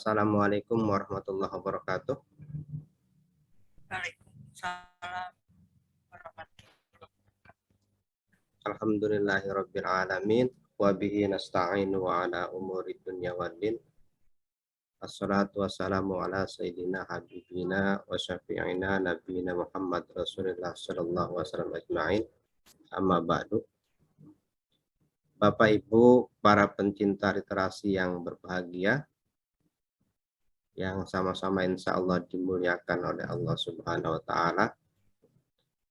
Assalamualaikum warahmatullahi wabarakatuh. Waalaikumsalam warahmatullahi wabarakatuh. Alhamdulillahirabbil alamin wa bihi nasta'inu wa ala umuri dunya waddin. Assalatu wassalamu ala sayyidina habibina wa syafi'ina nabiyina Muhammad Rasulullah sallallahu alaihi wasallam ajma'in. Amma ba'du. Bapak Ibu para pencinta literasi yang berbahagia, yang sama-sama insya Allah dimuliakan oleh Allah Subhanahu wa Ta'ala.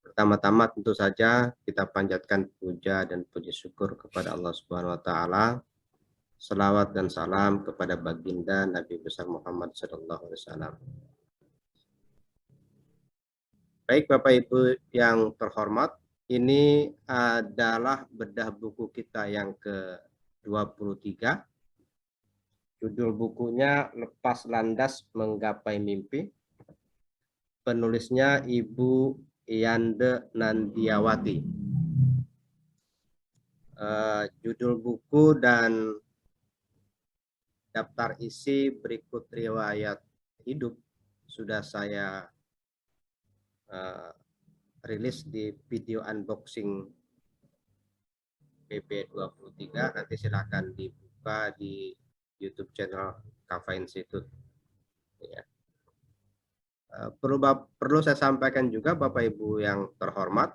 Pertama-tama tentu saja kita panjatkan puja dan puji syukur kepada Allah Subhanahu wa Ta'ala. Selawat dan salam kepada baginda Nabi besar Muhammad sallallahu alaihi wasallam. Baik Bapak Ibu yang terhormat, ini adalah bedah buku kita yang ke-23. Judul bukunya Lepas Landas Menggapai Mimpi. Penulisnya Ibu Yande Nandiawati. Judul buku dan daftar isi berikut riwayat hidup sudah saya rilis di video unboxing PP23. Nanti silakan dibuka di YouTube channel Kafa Institute. Ya. Perlu saya sampaikan juga Bapak Ibu yang terhormat,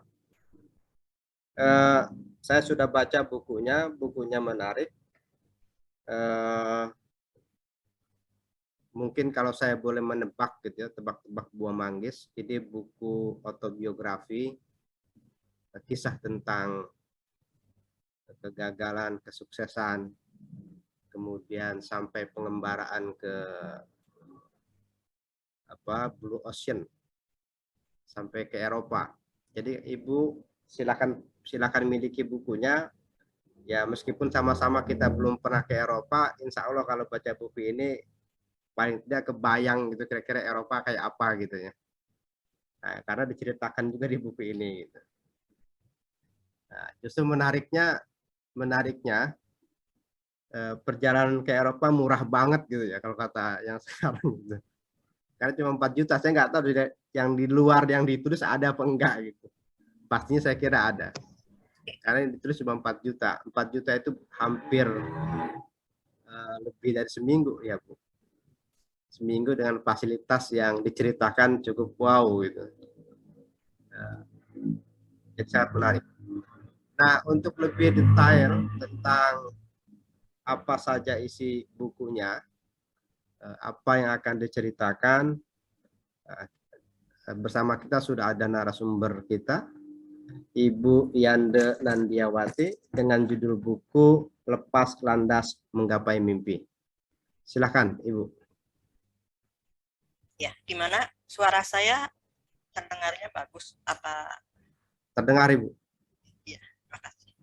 saya sudah baca bukunya menarik. Mungkin kalau saya boleh menebak gitu ya, tebak-tebak buah manggis, ini buku autobiografi, kisah tentang kegagalan, kesuksesan, kemudian sampai pengembaraan ke Blue Ocean, sampai ke Eropa. Jadi Ibu silakan miliki bukunya. Ya meskipun sama-sama kita belum pernah ke Eropa, insya Allah kalau baca buku ini paling tidak kebayang gitu kira-kira Eropa kayak apa gitu ya. Nah, karena diceritakan juga di buku ini. Gitu. Nah, justru menariknya perjalanan ke Eropa murah banget gitu ya kalau kata yang sekarang gitu. Karena cuma 4 juta, saya nggak tahu yang di luar yang ditulis ada apa enggak gitu. Pastinya saya kira ada. Karena yang ditulis cuma 4 juta. 4 juta itu hampir lebih dari seminggu ya Bu. Seminggu dengan fasilitas yang diceritakan cukup wow gitu. Jadi sangat menarik. Nah, untuk lebih detail tentang apa saja isi bukunya, apa yang akan diceritakan, bersama kita sudah ada narasumber kita, Ibu Yande Nandiawati, dengan judul buku Lepas Landas Menggapai Mimpi. Silakan, Ibu. Ya, gimana suara saya terdengarnya bagus apa? Terdengar, Ibu. Ya, makasih.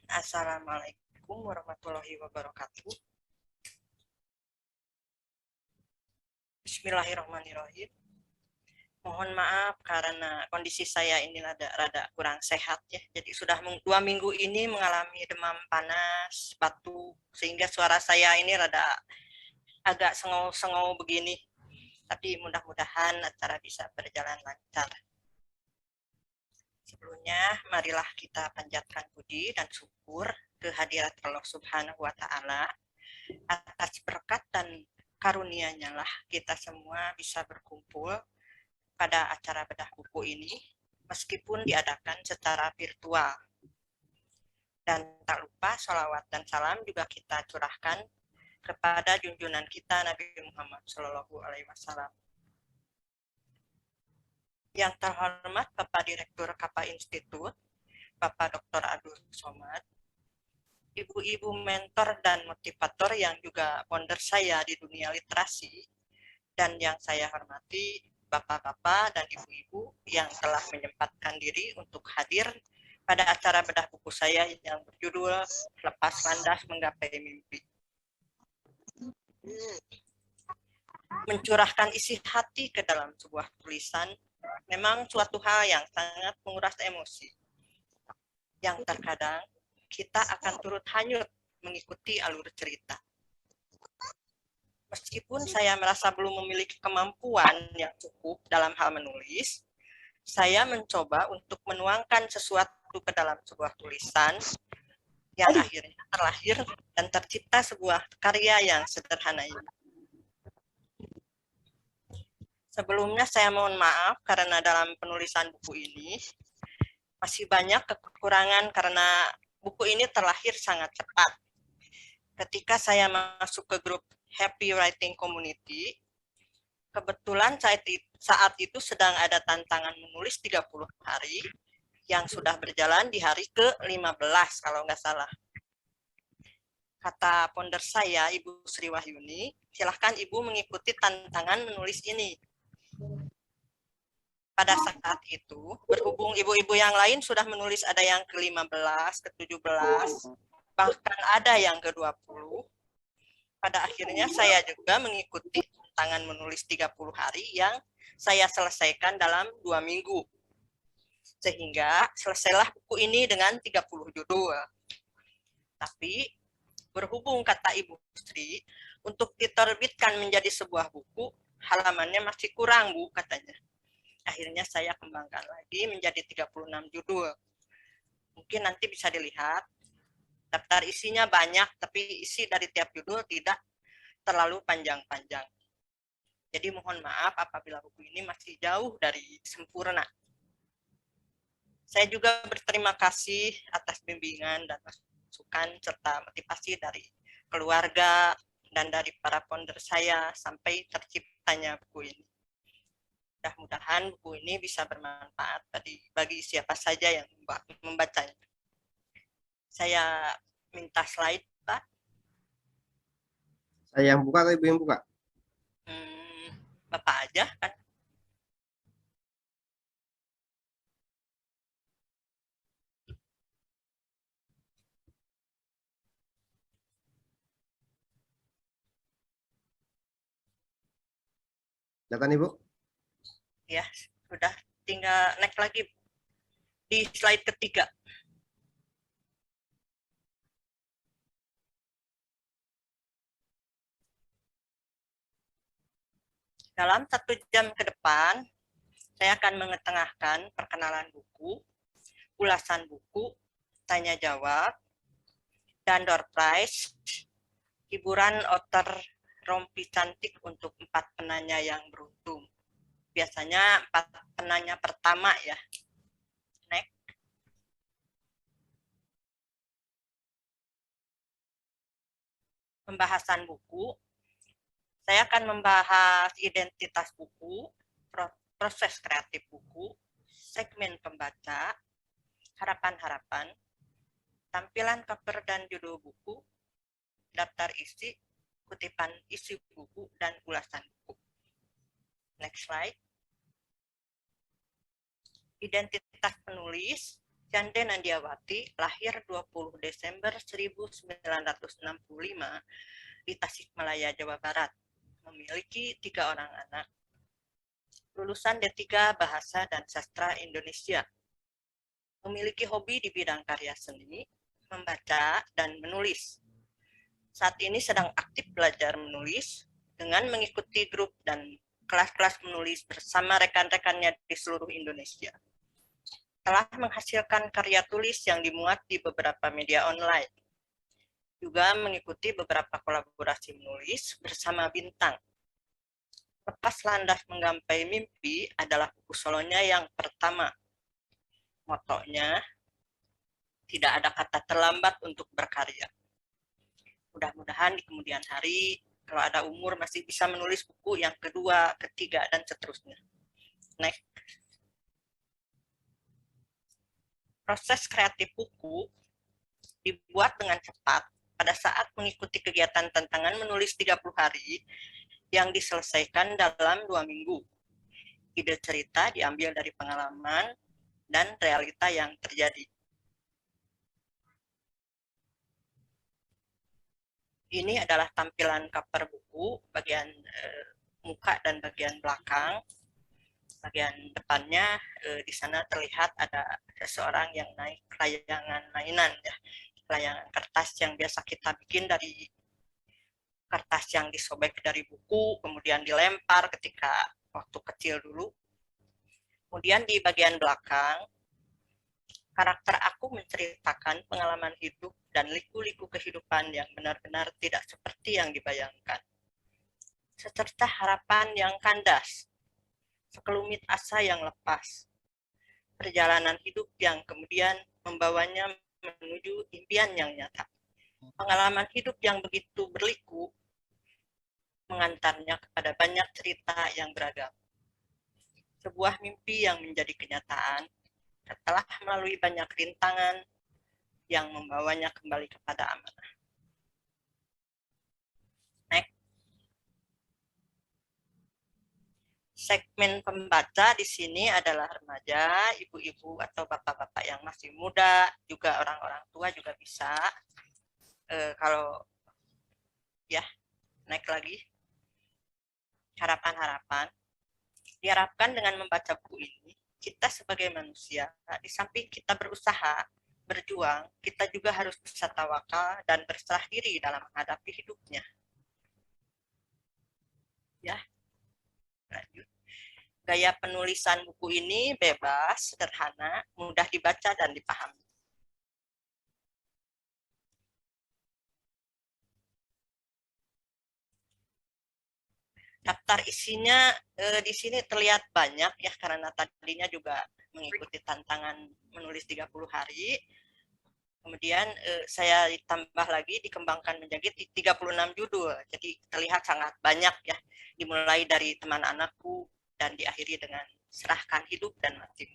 Assalamualaikum warahmatullahi wabarakatuh. Bismillahirrahmanirrahim. Mohon maaf karena kondisi saya ini rada kurang sehat ya. Jadi sudah 2 minggu ini mengalami demam panas, batuk, sehingga suara saya ini rada agak sengau-sengau begini. Tapi mudah-mudahan acara bisa berjalan lancar. Sebelumnya, marilah kita panjatkan puji dan syukur kehadirat Allah Subhanahu wa Ta'ala. Atas berkat dan karunia-Nya lah kita semua bisa berkumpul pada acara bedah buku ini, meskipun diadakan secara virtual. Dan tak lupa sholawat dan salam juga kita curahkan kepada junjungan kita Nabi Muhammad Shallallahu Alaihi Wasallam. Yang terhormat Bapak Direktur Kafa Institute, Bapak Dr. Abdul Somad, ibu-ibu mentor dan motivator yang juga founder saya di dunia literasi, dan yang saya hormati bapak-bapak dan ibu-ibu yang telah menyempatkan diri untuk hadir pada acara bedah buku saya yang berjudul Lepas Landas Menggapai Mimpi. Mencurahkan isi hati ke dalam sebuah tulisan memang suatu hal yang sangat menguras emosi, yang terkadang kita akan turut hanyut mengikuti alur cerita. Meskipun saya merasa belum memiliki kemampuan yang cukup dalam hal menulis, saya mencoba untuk menuangkan sesuatu ke dalam sebuah tulisan yang akhirnya terlahir dan tercipta sebuah karya yang sederhana ini. Sebelumnya saya mohon maaf karena dalam penulisan buku ini masih banyak kekurangan karena buku ini terlahir sangat cepat. Ketika saya masuk ke grup Happy Writing Community, kebetulan saat itu sedang ada tantangan menulis 30 hari yang sudah berjalan di hari ke-15 kalau nggak salah. Kata founder saya, Ibu Sri Wahyuni, silahkan Ibu mengikuti tantangan menulis ini. Pada saat itu, berhubung ibu-ibu yang lain sudah menulis ada yang ke-15, ke-17, bahkan ada yang ke-20, pada akhirnya saya juga mengikuti tantangan menulis 30 hari yang saya selesaikan dalam 2 minggu. Sehingga selesailah buku ini dengan 30 judul. Tapi berhubung kata Ibu Sri, untuk diterbitkan menjadi sebuah buku, halamannya masih kurang, Bu, katanya. Akhirnya saya kembangkan lagi menjadi 36 judul. Mungkin nanti bisa dilihat, daftar isinya banyak, tapi isi dari tiap judul tidak terlalu panjang-panjang. Jadi mohon maaf apabila buku ini masih jauh dari sempurna. Saya juga berterima kasih atas bimbingan dan masukan serta motivasi dari keluarga dan dari para founder saya sampai terciptanya buku ini. Mudah-mudahan buku ini bisa bermanfaat bagi siapa saja yang membacanya. Saya minta slide, Pak. Saya yang buka atau Ibu yang buka? Bapak aja kan. Kelihatan Ibu? Ya, sudah, tinggal next lagi di slide ketiga. Dalam 1 jam ke depan, saya akan mengetengahkan perkenalan buku, ulasan buku, tanya jawab, dan door prize, hiburan outer rompi cantik untuk 4 penanya yang beruntung. Biasanya 4 penanya pertama ya. Next. Pembahasan buku. Saya akan membahas identitas buku, proses kreatif buku, segmen pembaca, harapan-harapan, tampilan cover dan judul buku, daftar isi, kutipan isi buku, dan ulasan buku. Next slide. Identitas penulis, Jande Nandiawati, lahir 20 Desember 1965 di Tasikmalaya, Jawa Barat. Memiliki 3 orang anak. Lulusan D3 Bahasa dan Sastra Indonesia. Memiliki hobi di bidang karya seni, membaca, dan menulis. Saat ini sedang aktif belajar menulis dengan mengikuti grup dan kelas-kelas menulis bersama rekan-rekannya di seluruh Indonesia. Telah menghasilkan karya tulis yang dimuat di beberapa media online. Juga mengikuti beberapa kolaborasi menulis bersama Bintang. Lepas Landas Menggapai Mimpi adalah buku solonya yang pertama. Motonya, tidak ada kata terlambat untuk berkarya. Mudah-mudahan di kemudian hari, kalau ada umur masih bisa menulis buku yang kedua, ketiga, dan seterusnya. Next. Proses kreatif buku dibuat dengan cepat pada saat mengikuti kegiatan tantangan menulis 30 hari yang diselesaikan dalam 2 minggu. Ide cerita diambil dari pengalaman dan realita yang terjadi. Ini adalah tampilan cover buku, bagian muka dan bagian belakang. Bagian depannya di sana terlihat ada seseorang yang naik layangan mainan ya, layangan kertas yang biasa kita bikin dari kertas yang disobek dari buku, kemudian dilempar ketika waktu kecil dulu. Kemudian di bagian belakang, karakter aku menceritakan pengalaman hidup dan liku-liku kehidupan yang benar-benar tidak seperti yang dibayangkan. Secercah harapan yang kandas, sekelumit asa yang lepas, perjalanan hidup yang kemudian membawanya menuju impian yang nyata. Pengalaman hidup yang begitu berliku mengantarnya kepada banyak cerita yang beragam. Sebuah mimpi yang menjadi kenyataan setelah melalui banyak rintangan yang membawanya kembali kepada amanah. Next. Segmen pembaca di sini adalah remaja, ibu-ibu atau bapak-bapak yang masih muda, juga orang-orang tua juga bisa. Kalau ya, naik lagi. Harapan-harapan. Diharapkan dengan membaca buku ini, kita sebagai manusia, di samping kita berusaha, berjuang, kita juga harus bisa tawakal dan berserah diri dalam menghadapi hidupnya. Ya, lanjut. Gaya penulisan buku ini bebas, sederhana, mudah dibaca dan dipahami. Daftar isinya di sini terlihat banyak ya, karena tadinya juga mengikuti tantangan menulis 30 hari. Kemudian saya tambah lagi, dikembangkan menjadi 36 judul. Jadi terlihat sangat banyak ya, dimulai dari teman anakku dan diakhiri dengan serahkan hidup dan mati.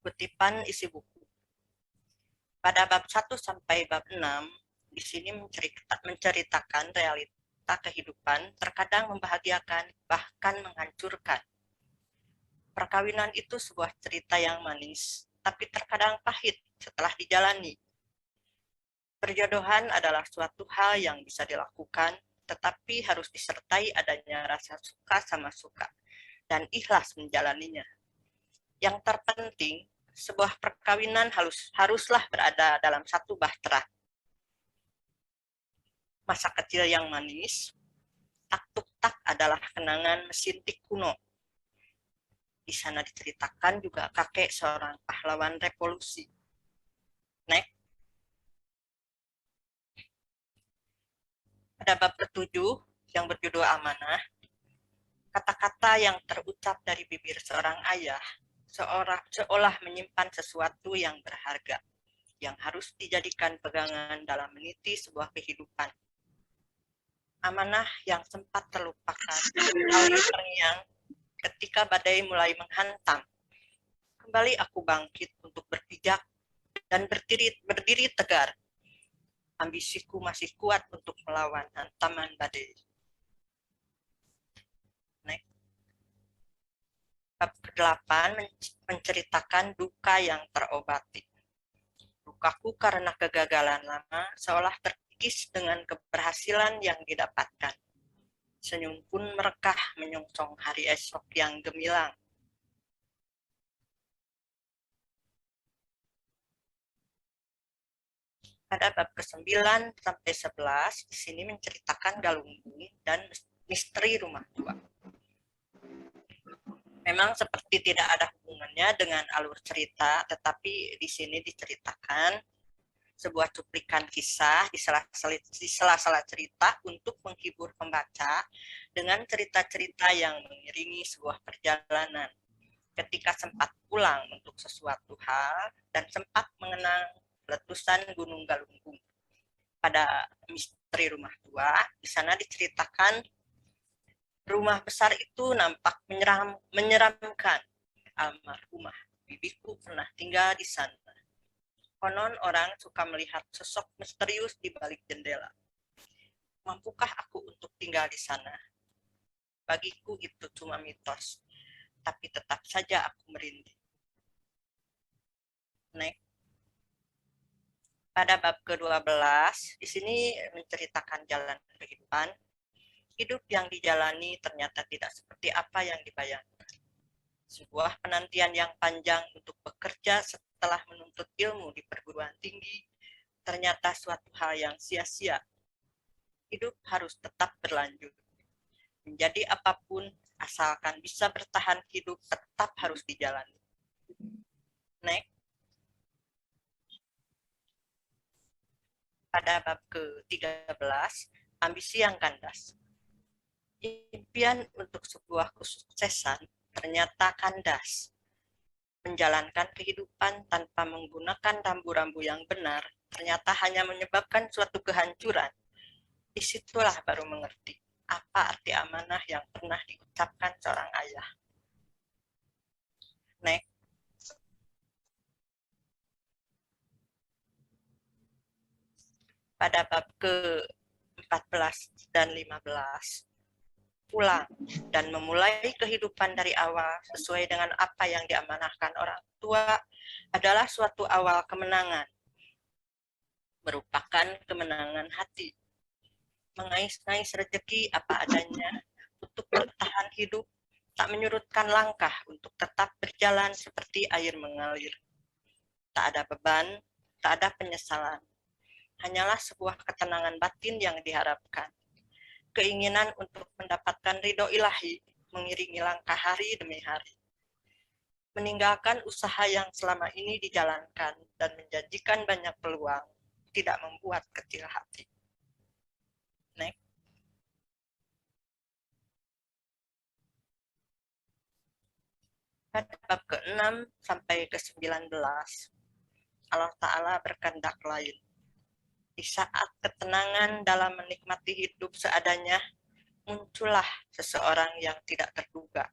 Kutipan isi buku. Pada bab 1 sampai bab 6, di sini menceritakan realita kehidupan, terkadang membahagiakan, bahkan menghancurkan. Perkawinan itu sebuah cerita yang manis, tapi terkadang pahit setelah dijalani. Perjodohan adalah suatu hal yang bisa dilakukan, tetapi harus disertai adanya rasa suka sama suka, dan ikhlas menjalaninya. Yang terpenting, sebuah perkawinan haruslah berada dalam satu bahtera. Masa kecil yang manis, tak-tuk-tak adalah kenangan mesin tik kuno. Di sana diceritakan juga kakek seorang pahlawan revolusi. Next. Pada bab ke-7 yang berjudul amanah, kata-kata yang terucap dari bibir seorang ayah seolah menyimpan sesuatu yang berharga, yang harus dijadikan pegangan dalam meniti sebuah kehidupan. Amanah yang sempat terlupakan, kembali terngiang ketika badai mulai menghantam. Kembali aku bangkit untuk berpijak dan berdiri tegar. Ambisiku masih kuat untuk melawan hantaman badai. Next. Bab ke-8 menceritakan duka yang terobati. Dukaku karena kegagalan lama seolah terkikis dengan keberhasilan yang didapatkan. Senyum pun merekah menyongsong hari esok yang gemilang. Pada bab ke-9 sampai 11, di sini menceritakan Galunggung dan misteri rumah tua. Memang seperti tidak ada hubungannya dengan alur cerita, tetapi di sini diceritakan sebuah cuplikan kisah di sela-sela cerita untuk menghibur pembaca dengan cerita-cerita yang mengiringi sebuah perjalanan. Ketika sempat pulang untuk sesuatu hal dan sempat mengenang letusan Gunung Galunggung. Pada misteri rumah tua, di sana diceritakan rumah besar itu nampak menyeramkan. Almarhumah bibiku pernah tinggal di sana. Konon orang suka melihat sosok misterius di balik jendela. Mampukah aku untuk tinggal di sana? Bagiku itu cuma mitos, tapi tetap saja aku merinding. Next. Pada bab ke-12, di sini menceritakan jalan kehidupan. Hidup yang dijalani ternyata tidak seperti apa yang dibayangkan. Sebuah penantian yang panjang untuk bekerja setelah menuntut ilmu di perguruan tinggi ternyata suatu hal yang sia-sia. Hidup harus tetap berlanjut. Menjadi apapun, asalkan bisa bertahan hidup, tetap harus dijalani. Next. Pada bab ke-13, ambisi yang kandas. Impian untuk sebuah kesuksesan ternyata kandas. Menjalankan kehidupan tanpa menggunakan rambu-rambu yang benar ternyata hanya menyebabkan suatu kehancuran. Disitulah baru mengerti apa arti amanah yang pernah diucapkan seorang ayah. Next. Pada bab ke-14 dan 15, pulang dan memulai kehidupan dari awal sesuai dengan apa yang diamanahkan orang tua adalah suatu awal kemenangan. Merupakan kemenangan hati. Mengais-ngais rezeki apa adanya untuk bertahan hidup, tak menyurutkan langkah untuk tetap berjalan seperti air mengalir. Tak ada beban, tak ada penyesalan. Hanyalah sebuah ketenangan batin yang diharapkan. Keinginan untuk mendapatkan ridho ilahi mengiringi langkah hari demi hari. Meninggalkan usaha yang selama ini dijalankan dan menjanjikan banyak peluang tidak membuat kecil hati. Next. Pada bab ke-6 sampai ke-19, Allah Ta'ala berkehendak lain. Di saat ketenangan dalam menikmati hidup seadanya, muncullah seseorang yang tidak terduga.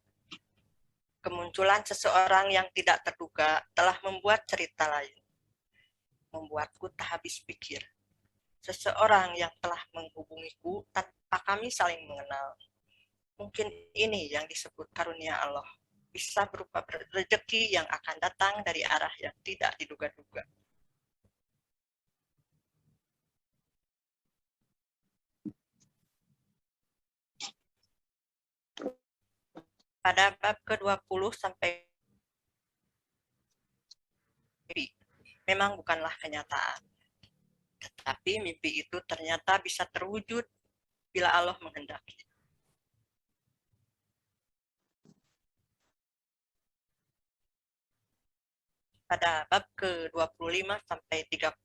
Kemunculan seseorang yang tidak terduga telah membuat cerita lain. Membuatku tak habis pikir. Seseorang yang telah menghubungiku tanpa kami saling mengenal. Mungkin ini yang disebut karunia Allah. Bisa berupa rezeki yang akan datang dari arah yang tidak diduga-duga. Pada bab ke-20 sampai memang bukanlah kenyataan. Tetapi mimpi itu ternyata bisa terwujud bila Allah menghendaki. Pada bab ke-25 sampai 36,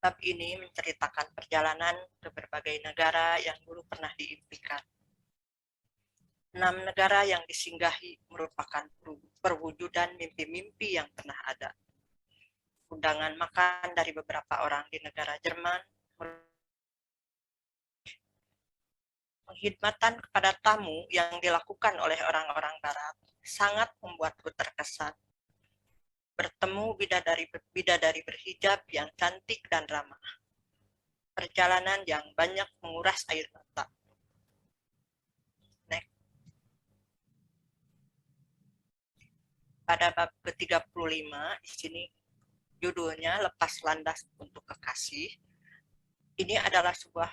bab ini menceritakan perjalanan ke berbagai negara yang dulu pernah diimpikan. 6 negara yang disinggahi merupakan perwujudan mimpi-mimpi yang pernah ada. Undangan makan dari beberapa orang di negara Jerman, penghormatan kepada tamu yang dilakukan oleh orang-orang Barat sangat membuatku terkesan. Bertemu bidadari berhijab yang cantik dan ramah. Perjalanan yang banyak menguras air mata. Next. Pada bab ke-35, di sini judulnya Lepas Landas untuk Kekasih. Ini adalah sebuah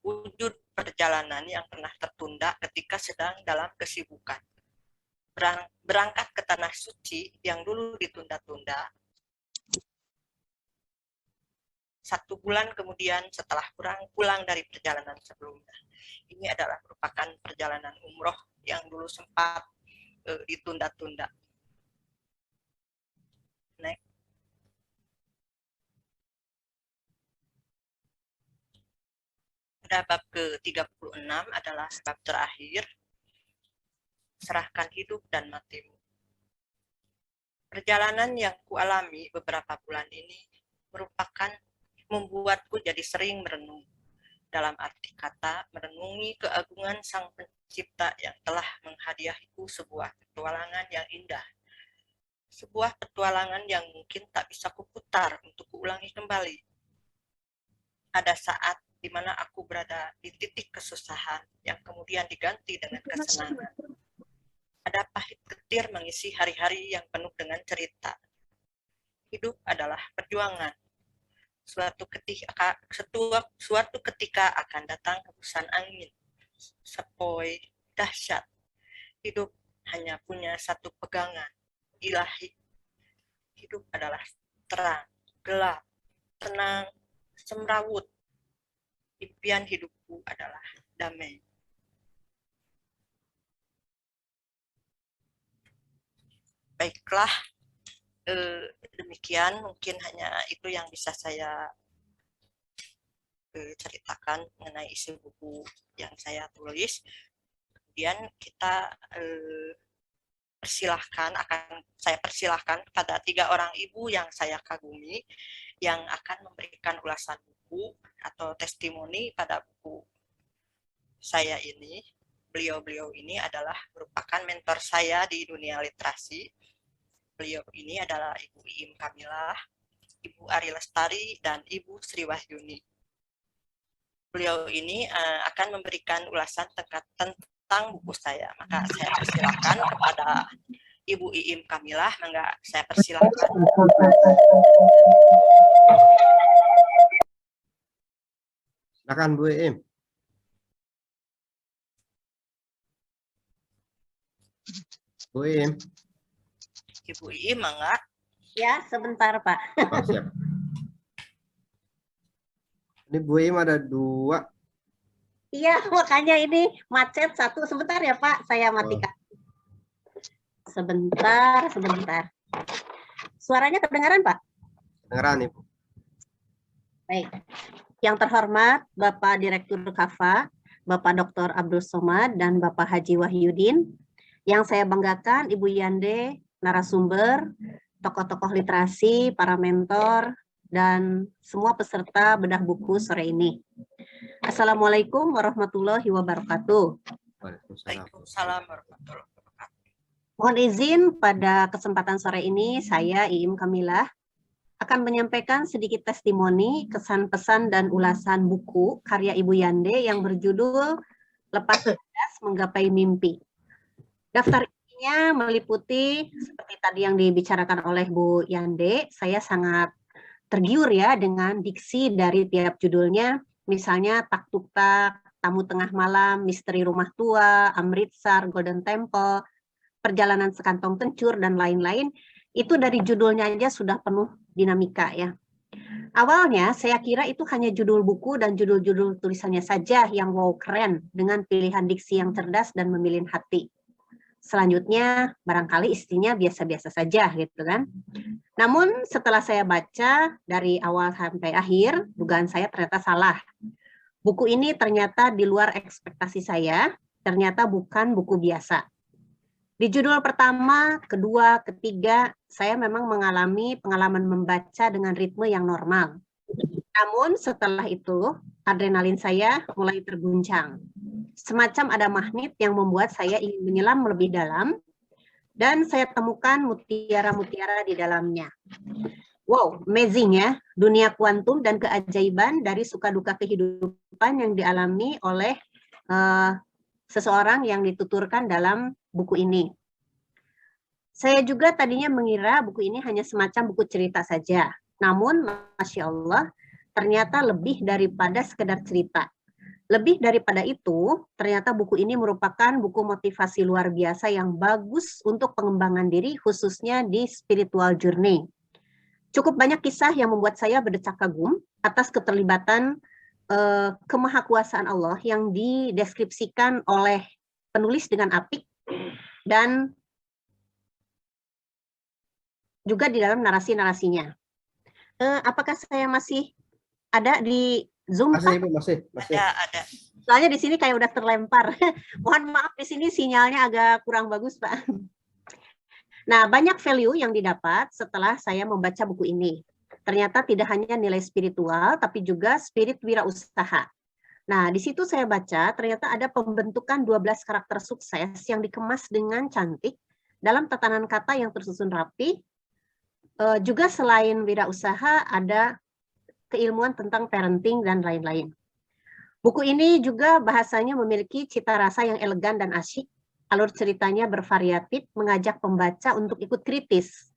wujud perjalanan yang pernah tertunda ketika sedang dalam kesibukan. Berangkat ke tanah suci yang dulu ditunda-tunda. 1 bulan kemudian setelah pulang dari perjalanan sebelumnya. Ini adalah merupakan perjalanan umroh yang dulu sempat ditunda-tunda. Next. Pada bab ke-36 adalah bab terakhir, serahkan hidup dan matimu. Perjalanan yang kualami beberapa bulan ini membuatku jadi sering merenung. Dalam arti kata, merenungi keagungan Sang Pencipta yang telah menghadiahiku sebuah petualangan yang indah. Sebuah petualangan yang mungkin tak bisa kuputar untuk kuulangi kembali. Ada saat di mana aku berada di titik kesusahan yang kemudian diganti dengan kesenangan. Ada pahit getir mengisi hari-hari yang penuh dengan cerita. Hidup adalah perjuangan. Suatu ketika akan datang hembusan angin, sepoi, dahsyat. Hidup hanya punya satu pegangan, ilahi, hidup adalah terang, gelap, tenang, semrawut. Impian hidupku adalah damai. Baiklah, demikian mungkin hanya itu yang bisa saya ceritakan mengenai isi buku yang saya tulis. Kemudian kita saya persilahkan kepada 3 orang ibu yang saya kagumi yang akan memberikan ulasan buku atau testimoni pada buku saya ini. Beliau-beliau ini adalah merupakan mentor saya di dunia literasi. Beliau ini adalah Ibu Iim Kamilah, Ibu Ari Lestari, dan Ibu Sri Wahyuni. Beliau ini akan memberikan ulasan tentang buku saya. Maka saya persilakan kepada Ibu Iim Kamilah, enggak, saya persilakan. Silakan Bu Iim. Bu Iim. Ibu Iim, enggak? Ya, sebentar Pak. Oh, siap. Ini Bu Iim ada 2. Iya, makanya ini macet satu. Sebentar ya Pak, saya matikan. Sebentar. Suaranya kedengaran Pak? Kedengaran Ibu. Baik. Yang terhormat Bapak Direktur KAFA, Bapak Dr. Abdul Somad, dan Bapak Haji Wahyudin. Yang saya banggakan Ibu Yande, narasumber, tokoh-tokoh literasi, para mentor, dan semua peserta bedah buku sore ini. Assalamualaikum warahmatullahi wabarakatuh. Waalaikumsalam warahmatullahi wabarakatuh. Mohon izin pada kesempatan sore ini saya Iim Kamilah akan menyampaikan sedikit testimoni, kesan pesan dan ulasan buku karya Ibu Yande yang berjudul Lepas Landas Menggapai Mimpi. Daftar isinya meliputi seperti tadi yang dibicarakan oleh Bu Yande. Saya sangat tergiur ya dengan diksi dari tiap judulnya. Misalnya Tak Tuk Tak, Tamu Tengah Malam, Misteri Rumah Tua, Amritsar, Golden Temple, Perjalanan Sekantong Kencur, dan lain-lain. Itu dari judulnya aja sudah penuh dinamika ya. Awalnya saya kira itu hanya judul buku dan judul-judul tulisannya saja yang wow keren dengan pilihan diksi yang cerdas dan memilih hati. Selanjutnya barangkali isinya biasa-biasa saja gitu kan. Namun setelah saya baca dari awal sampai akhir, dugaan saya ternyata salah. Buku ini ternyata di luar ekspektasi saya, ternyata bukan buku biasa. Di judul pertama, kedua, ketiga, saya memang mengalami pengalaman membaca dengan ritme yang normal. Namun setelah itu, adrenalin saya mulai terguncang. Semacam ada magnet yang membuat saya ingin menyelam lebih dalam, dan saya temukan mutiara-mutiara di dalamnya. Wow, amazing ya, dunia kuantum dan keajaiban dari suka duka kehidupan yang dialami oleh seseorang yang dituturkan dalam buku ini. Saya juga tadinya mengira buku ini hanya semacam buku cerita saja. Namun, Masya Allah, ternyata lebih daripada sekedar cerita. Lebih daripada itu, ternyata buku ini merupakan buku motivasi luar biasa yang bagus untuk pengembangan diri, khususnya di spiritual journey. Cukup banyak kisah yang membuat saya berdecak kagum atas keterlibatan kemahakuasaan Allah yang dideskripsikan oleh penulis dengan apik dan juga di dalam narasi-narasinya. Apakah saya masih ada di Zoom? Masih, Ibu, masih. Ada. Soalnya di sini kayak udah terlempar. Mohon maaf, di sini sinyalnya agak kurang bagus, Pak. Nah, banyak value yang didapat setelah saya membaca buku ini. Ternyata tidak hanya nilai spiritual, tapi juga spirit wirausaha. Nah, di situ saya baca ternyata ada pembentukan 12 karakter sukses yang dikemas dengan cantik dalam tatanan kata yang tersusun rapi. Juga selain wirausaha, ada keilmuan tentang parenting dan lain-lain. Buku ini juga bahasanya memiliki cita rasa yang elegan dan asyik. Alur ceritanya bervariatif, mengajak pembaca untuk ikut kritis.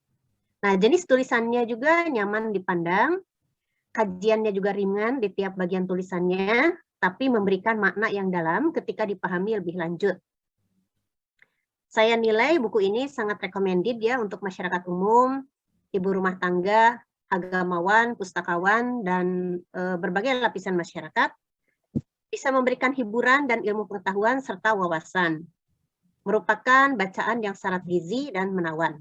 Nah, jenis tulisannya juga nyaman dipandang, kajiannya juga ringan di tiap bagian tulisannya, tapi memberikan makna yang dalam ketika dipahami lebih lanjut. Saya nilai buku ini sangat recommended ya untuk masyarakat umum, ibu rumah tangga, agamawan, pustakawan, dan berbagai lapisan masyarakat, bisa memberikan hiburan dan ilmu pengetahuan serta wawasan. Merupakan bacaan yang syarat gizi dan menawan.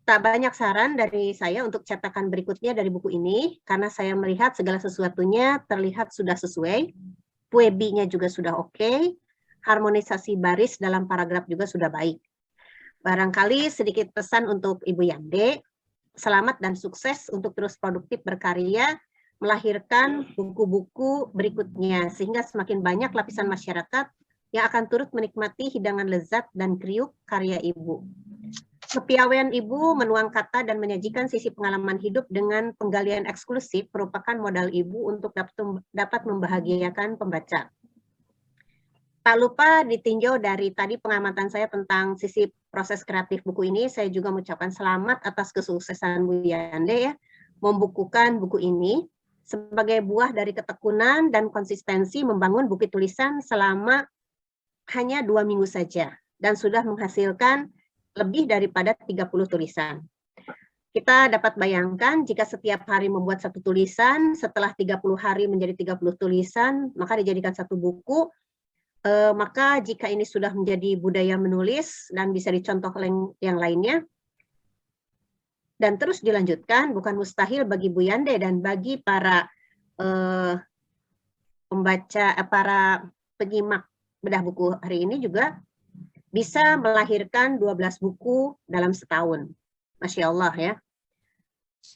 Tak banyak saran dari saya untuk cetakan berikutnya dari buku ini, karena saya melihat segala sesuatunya terlihat sudah sesuai, puebinya juga sudah oke, harmonisasi baris dalam paragraf juga sudah baik. Barangkali sedikit pesan untuk Ibu Yande, selamat dan sukses untuk terus produktif berkarya, melahirkan buku-buku berikutnya, sehingga semakin banyak lapisan masyarakat yang akan turut menikmati hidangan lezat dan kriuk karya Ibu. Kepiawaian Ibu menuang kata dan menyajikan sisi pengalaman hidup dengan penggalian eksklusif merupakan modal Ibu untuk dapat membahagiakan pembaca. Tak lupa ditinjau dari tadi pengamatan saya tentang sisi proses kreatif buku ini, saya juga mengucapkan selamat atas kesuksesan Bu Yande ya, membukukan buku ini sebagai buah dari ketekunan dan konsistensi membangun bukit tulisan selama hanya 2 minggu saja, dan sudah menghasilkan lebih daripada 30 tulisan. Kita dapat bayangkan jika setiap hari membuat satu tulisan, setelah 30 hari menjadi 30 tulisan, maka dijadikan satu buku, maka jika ini sudah menjadi budaya menulis dan bisa dicontoh yang lainnya, dan terus dilanjutkan, bukan mustahil bagi Bu Yande dan bagi para pembaca, para penyimak bedah buku hari ini juga bisa melahirkan 12 buku dalam setahun. Masya Allah ya.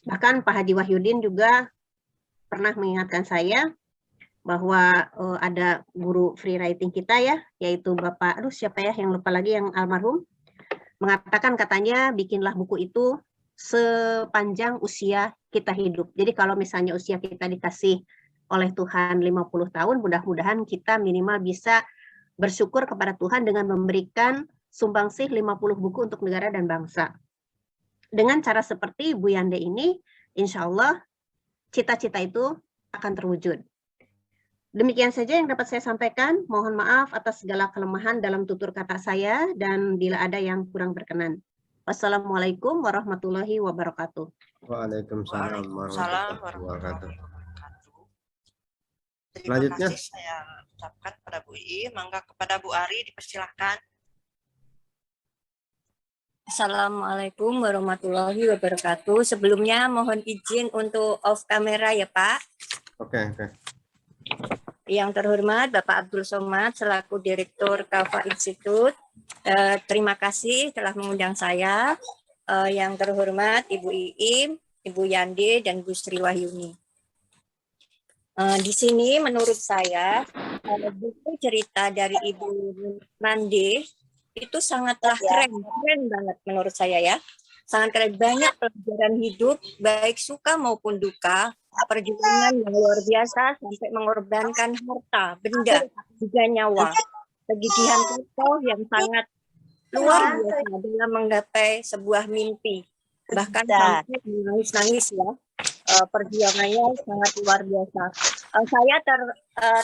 Bahkan Pak Hadi Wahyudin juga pernah mengingatkan saya bahwa ada guru free writing kita ya, yaitu Bapak, siapa ya yang lupa lagi, yang almarhum, mengatakan katanya bikinlah buku itu sepanjang usia kita hidup. Jadi kalau misalnya usia kita dikasih oleh Tuhan 50 tahun, mudah-mudahan kita minimal bisa bersyukur kepada Tuhan dengan memberikan sumbangsih 50 buku untuk negara dan bangsa. Dengan cara seperti Bu Yande ini, insya Allah cita-cita itu akan terwujud. Demikian saja yang dapat saya sampaikan. Mohon maaf atas segala kelemahan dalam tutur kata saya dan bila ada yang kurang berkenan. Wassalamualaikum warahmatullahi wabarakatuh. Waalaikumsalam warahmatullahi wabarakatuh. Terima Selanjutnya. kasih saya ucapkan pada Bu I. Mangga kepada Bu Ari dipersilahkan. Assalamualaikum warahmatullahi wabarakatuh. Sebelumnya mohon izin untuk off kamera ya Pak. Oke. Yang terhormat Bapak Abdul Somad selaku Direktur Kafa Institute. Terima kasih telah mengundang saya. Yang terhormat Ibu Iim, Ibu Yande, dan Bu Sri Wahyuni. Di sini menurut saya buku cerita dari Ibu Nande itu sangatlah keren banget menurut saya ya. Sangat keren, banyak pelajaran hidup baik suka maupun duka, perjuangan yang luar biasa sampai mengorbankan harta, benda, juga nyawa. Kegigihan tokoh yang sangat luar biasa dalam menggapai sebuah mimpi. Bahkan sampai menangis-nangis ya. Perjuangannya sangat luar biasa. Saya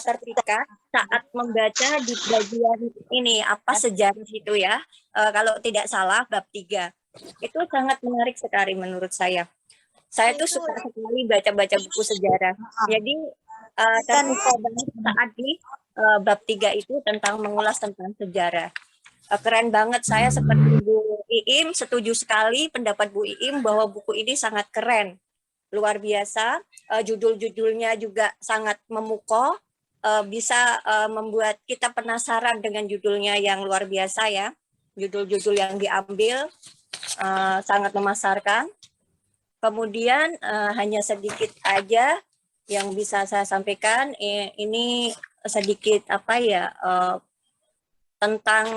terpikat saat membaca di bagian ini sejarah itu ya. Kalau tidak salah bab 3. Itu sangat menarik sekali menurut saya. Saya tuh suka sekali baca-baca buku sejarah. Jadi terpukau banget saat di bab 3 itu tentang mengulas tentang sejarah. Keren banget, saya seperti Bu Iim setuju sekali pendapat Bu Iim bahwa buku ini sangat keren. Luar biasa, judul-judulnya juga sangat memukau, bisa membuat kita penasaran dengan judulnya yang luar biasa ya. Judul-judul yang diambil sangat memasarkan. Kemudian hanya sedikit aja yang bisa saya sampaikan, ini sedikit tentang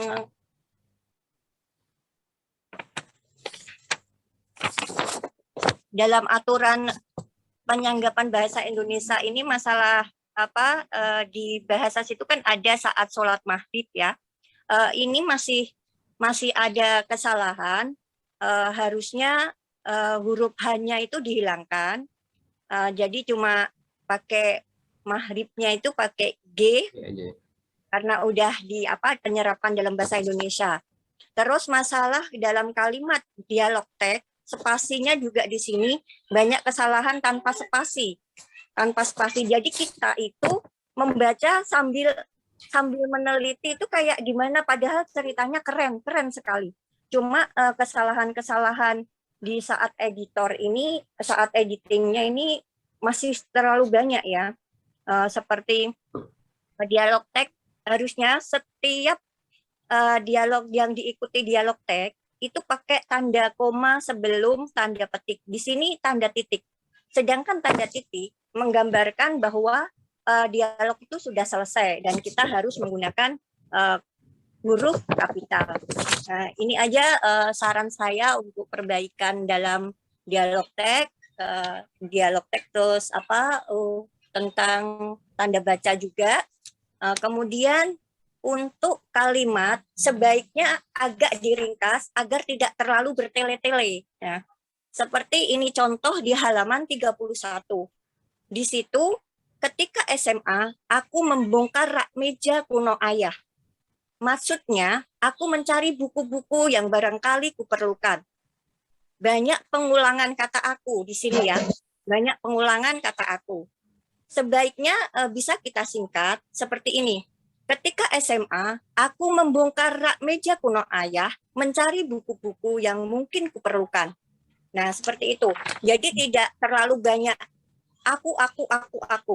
dalam aturan penyanggapan bahasa Indonesia ini masalah di bahasa situ kan ada saat sholat maghrib ya. Ini masih ada kesalahan, harusnya huruf H-nya itu dihilangkan. Jadi cuma pakai maghribnya itu pakai G karena udah penyerapan dalam bahasa Indonesia. Terus masalah dalam kalimat dialog teks spasinya juga di sini banyak kesalahan tanpa spasi. Jadi kita itu membaca sambil meneliti itu kayak gimana, padahal ceritanya keren sekali. Cuma kesalahan-kesalahan di saat editingnya ini masih terlalu banyak ya. Seperti dialog teks, harusnya setiap dialog yang diikuti dialog teks itu pakai tanda koma sebelum tanda petik. Di sini tanda titik. Sedangkan tanda titik menggambarkan bahwa dialog itu sudah selesai dan kita harus menggunakan huruf kapital. Nah, ini aja saran saya untuk perbaikan dalam dialog teks. Terus tentang tanda baca juga. Kemudian untuk kalimat sebaiknya agak diringkas agar tidak terlalu bertele-tele. Ya. Seperti ini contoh di halaman 31. Di situ ketika SMA aku membongkar rak meja kuno ayah. Maksudnya aku mencari buku-buku yang barangkali kuperlukan. Banyak pengulangan kata aku di sini ya. Banyak pengulangan kata aku. Sebaiknya bisa kita singkat seperti ini. Ketika SMA, aku membongkar rak meja kuno ayah, mencari buku-buku yang mungkin kuperlukan. Nah, seperti itu. Jadi tidak terlalu banyak aku.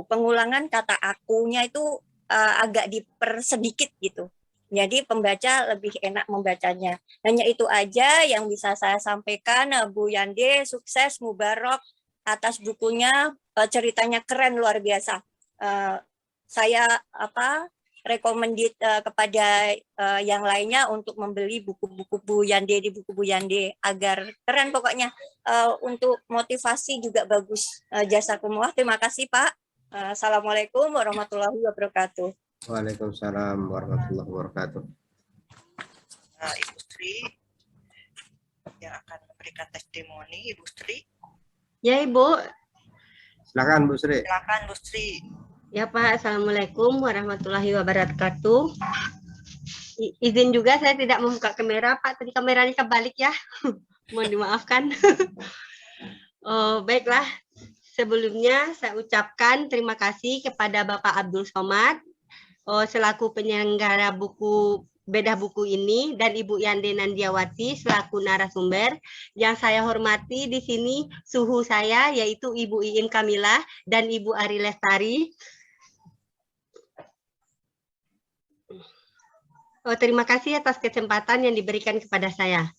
Pengulangan kata akunya itu agak dipersedikit gitu. Jadi pembaca lebih enak membacanya. Hanya itu aja yang bisa saya sampaikan. Bu Yande, sukses, mubarok atas bukunya. Ceritanya keren, luar biasa. Saya recommended kepada yang lainnya untuk membeli buku-buku Bu Yande di buku Bu Yande agar keren pokoknya. Untuk motivasi juga bagus. Jazakumullah, terima kasih Pak. Assalamualaikum warahmatullahi wabarakatuh. Waalaikumsalam warahmatullahi wabarakatuh. Ibu Sri yang akan memberikan testimoni, Ibu Sri. Ya Ibu. Silakan Bu Sri. Silakan Bu Sri. Ya Pak, Assalamualaikum warahmatullahi wabarakatuh. Izin juga saya tidak membuka kamera Pak, tadi kameranya kebalik ya. Mohon dimaafkan. Baiklah, sebelumnya saya ucapkan terima kasih kepada Bapak Abdul Somad selaku penyelenggara bedah buku ini dan Ibu Yande Nandiawati selaku narasumber. Yang saya hormati di sini suhu saya yaitu Ibu Iim Kamilah dan Ibu Ari Lestari. Terima kasih atas kesempatan yang diberikan kepada saya.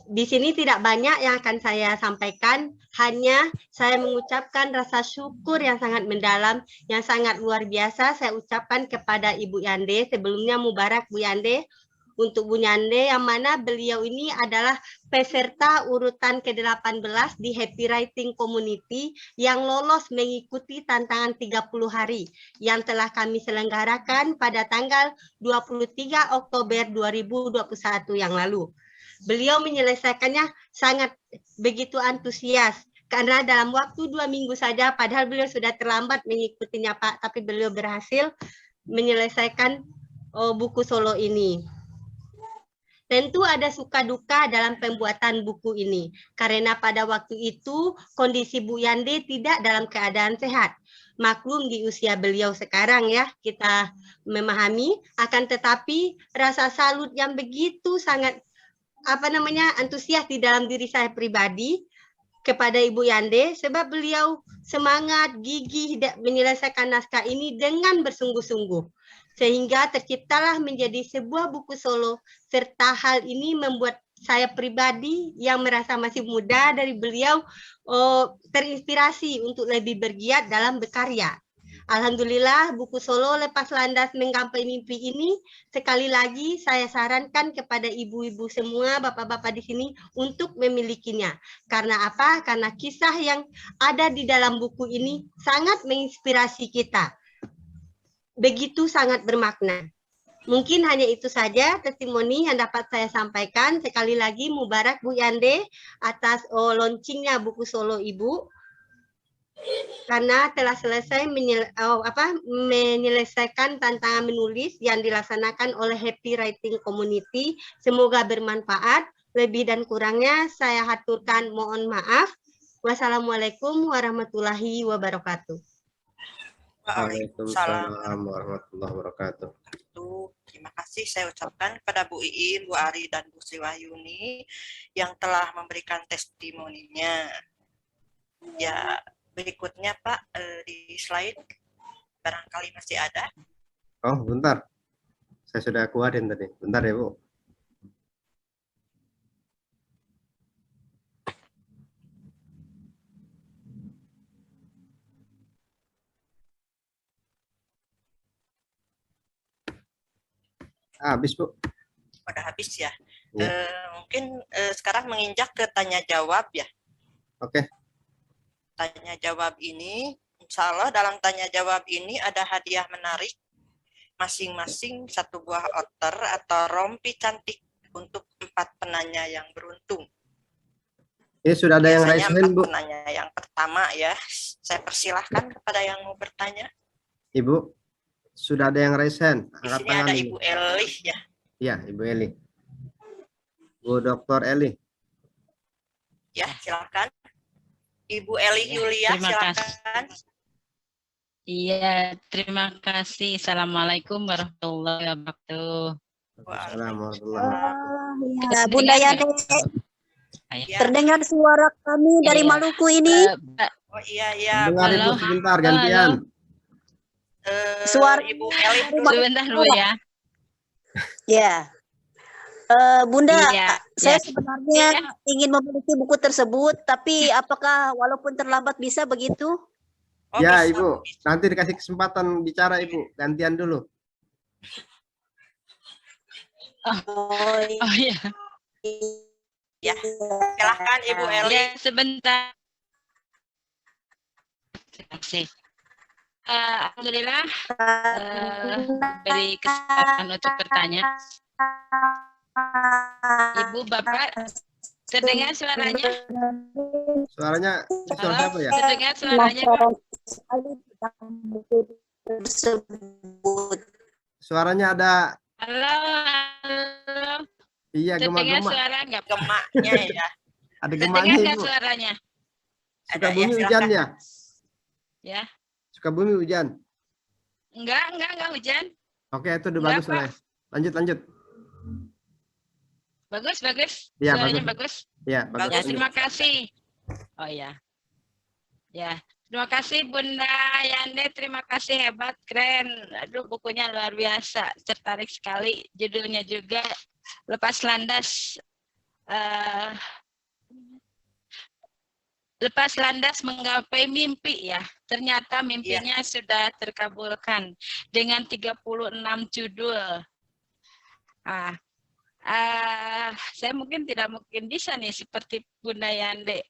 Di sini tidak banyak yang akan saya sampaikan, hanya saya mengucapkan rasa syukur yang sangat mendalam, yang sangat luar biasa saya ucapkan kepada Ibu Yande. Sebelumnya mubarak Bu Yande, untuk Bu Yande yang mana beliau ini adalah peserta urutan ke-18 di Happy Writing Community yang lolos mengikuti tantangan 30 hari yang telah kami selenggarakan pada tanggal 23 Oktober 2021 yang lalu. Beliau menyelesaikannya sangat begitu antusias karena dalam waktu 2 minggu saja, padahal beliau sudah terlambat mengikutinya Pak, tapi beliau berhasil menyelesaikan buku solo ini. Tentu ada suka duka dalam pembuatan buku ini, karena pada waktu itu kondisi Bu Yande tidak dalam keadaan sehat. Maklum di usia beliau sekarang ya, kita memahami, akan tetapi rasa salut yang begitu sangat antusias di dalam diri saya pribadi kepada Ibu Yande, sebab beliau semangat, gigih menyelesaikan naskah ini dengan bersungguh-sungguh. Sehingga terciptalah menjadi sebuah buku solo, serta hal ini membuat saya pribadi yang merasa masih muda dari beliau terinspirasi untuk lebih bergiat dalam berkarya. Alhamdulillah buku solo Lepas Landas Menggapai Mimpi ini sekali lagi saya sarankan kepada ibu-ibu semua, bapak-bapak di sini untuk memilikinya. Karena apa? Karena kisah yang ada di dalam buku ini sangat menginspirasi kita. Begitu sangat bermakna. Mungkin hanya itu saja testimoni yang dapat saya sampaikan. Sekali lagi mubarak Bu Yande atas launchingnya buku solo Ibu. Karena telah selesai menyelesaikan tantangan menulis yang dilaksanakan oleh Happy Writing Community. Semoga bermanfaat. Lebih dan kurangnya saya haturkan mohon maaf. Wassalamualaikum warahmatullahi wabarakatuh. Waalaikumsalam Waalaikumsalam warahmatullahi wabarakatuh. Terima kasih saya ucapkan kepada Bu Iin, Bu Ari, dan Bu Sri Wahyuni yang telah memberikan testimoninya. Ya, berikutnya Pak, di slide barangkali masih ada. Oh, bentar. Saya sudah keluarin tadi. Bentar ya, Bu. Habis, Bu. Udah habis ya. Ya. Mungkin sekarang menginjak ke tanya jawab ya. Oke. Tanya jawab ini, insya Allah dalam tanya jawab ini ada hadiah menarik. Masing-masing satu buah otter atau rompi cantik untuk 4 penanya yang beruntung. Ini sudah ada yang raise Biasanya hand, 4 Bu. penanya yang pertama ya. Saya persilahkan kepada yang mau bertanya. Ibu, sudah ada yang raise hand. Di Angkat sini tangan ada ini. Ibu Eli ya. Iya, Ibu Eli. Bu Dr. Eli. Ya, silakan. Ibu Eli Yulia, Terima silakan. Iya, terima kasih. Assalamualaikum warahmatullahi wabarakatuh. Assalamualaikum warahmatullahi wabarakatuh. Ya, Bunda Yande, Ya. terdengar suara kami dari Iya. Maluku ini. Oh iya, Dengar Ibu halo. sebentar gantian. Suara Ibu Eli dulu. Sebentar Bu ya. Ya. Bunda, Iya, saya ya. sebenarnya ingin memiliki buku tersebut, tapi apakah walaupun terlambat bisa begitu? Oh, Ya, bisa. Ibu. Nanti dikasih kesempatan bicara, Ibu. Gantian dulu. Oh, Oh iya. Ya, silakan Ibu Eli. Ya, sebentar. Terima kasih. Alhamdulillah beri kesempatan untuk bertanya. Ibu, Bapak, terdengar suaranya? Suaranya suara siapa ya? Terdengar suaranya, Bu? Tersebut. Suaranya ada Halo, halo. iya Terdengar gemak-gemak. suara nggak? Gemaknya ya. Ada Terdengar gemaknya, nggak Ibu. suaranya? Suka Ada, bumi ya, hujan silakan. ya? Ya, Suka bumi hujan. enggak hujan. Oke, itu udah Enggak, bagus Pak. lah. Lanjut. Bagus. Iya, Suaranya bagus. bagus. Iya, Ya, bagus. Lanjut. terima kasih. Oh ya. Ya, terima kasih Bunda Yande, terima kasih, hebat, keren. Aduh, bukunya luar biasa, tertarik sekali. Judulnya juga Lepas Landas. Lepas landas menggapai mimpi ya. Ternyata mimpinya sudah terkabulkan dengan 36 judul. Saya mungkin tidak mungkin bisa nih seperti Bunda Yande.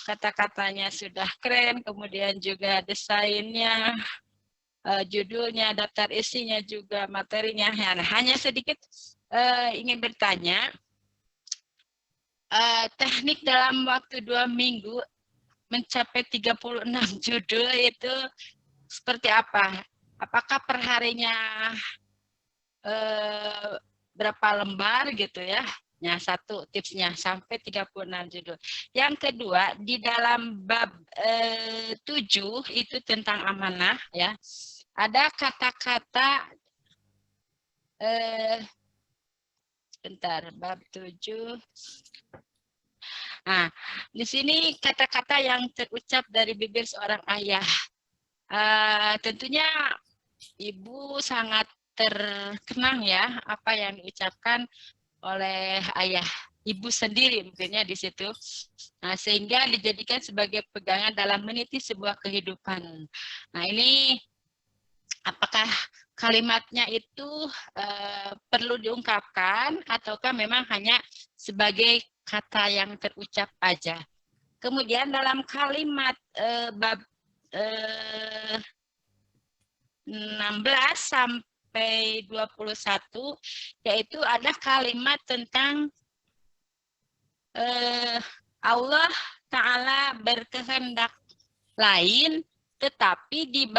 Kata-katanya sudah keren, kemudian juga desainnya, judulnya, daftar isinya juga, materinya. Hanya sedikit ingin bertanya, teknik dalam waktu 2 minggu mencapai 36 judul itu seperti apa? Apakah perharinya berapa lembar gitu ya? Nah, satu tipsnya sampai 36 judul. Yang kedua, di dalam bab 7 itu tentang amanah ya. Ada kata-kata bentar, bab 7. Nah, di sini kata-kata yang terucap dari bibir seorang ayah. Tentunya Ibu sangat terkenang ya apa yang diucapkan oleh ayah Ibu sendiri mungkinnya di situ. Nah, sehingga dijadikan sebagai pegangan dalam meniti sebuah kehidupan. Nah, ini apakah kalimatnya itu perlu diungkapkan ataukah memang hanya sebagai kata yang terucap aja. Kemudian dalam kalimat bab 16 sampai 21 yaitu ada kalimat tentang Allah Ta'ala berkehendak lain, tetapi di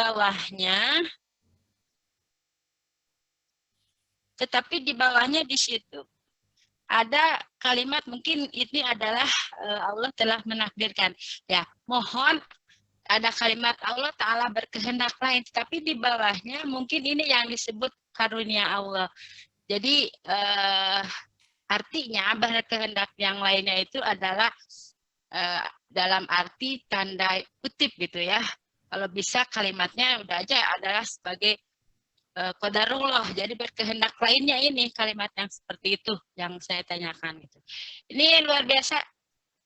bawahnya di situ ada kalimat mungkin ini adalah Allah telah menakdirkan. Ya, mohon ada kalimat Allah Ta'ala berkehendak lain, tapi di bawahnya mungkin ini yang disebut karunia Allah. Jadi artinya berkehendak yang lainnya itu adalah dalam arti tanda kutip gitu ya. Kalau bisa kalimatnya udah aja adalah sebagai qadarullah. Jadi berkehendak lainnya ini kalimat yang seperti itu yang saya tanyakan gitu. Ini luar biasa.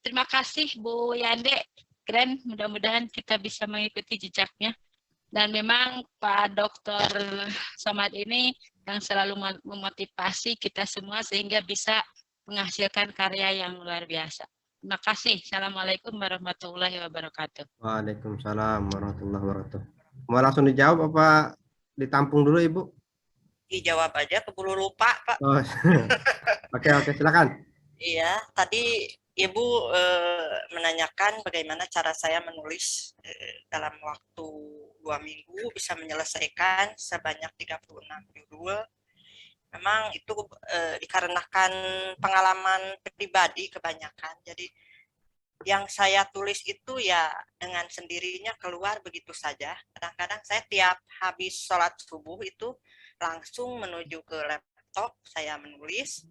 Terima kasih Bu Yande. Keren, mudah-mudahan kita bisa mengikuti jejaknya. Dan memang Pak Dr. Somad ini yang selalu memotivasi kita semua sehingga bisa menghasilkan karya yang luar biasa. Terima kasih. Assalamualaikum warahmatullahi wabarakatuh. Waalaikumsalam warahmatullahi wabarakatuh. Mau langsung dijawab apa ditampung dulu, Ibu? Dijawab aja, keburu lupa, Pak. Oh. Oke, silakan. Iya, tadi Ibu menanyakan bagaimana cara saya menulis dalam waktu 2 minggu bisa menyelesaikan sebanyak 36 judul. Memang itu dikarenakan pengalaman pribadi kebanyakan. Jadi yang saya tulis itu ya dengan sendirinya keluar begitu saja. Kadang-kadang saya tiap habis sholat subuh itu langsung menuju ke laptop, saya menulis.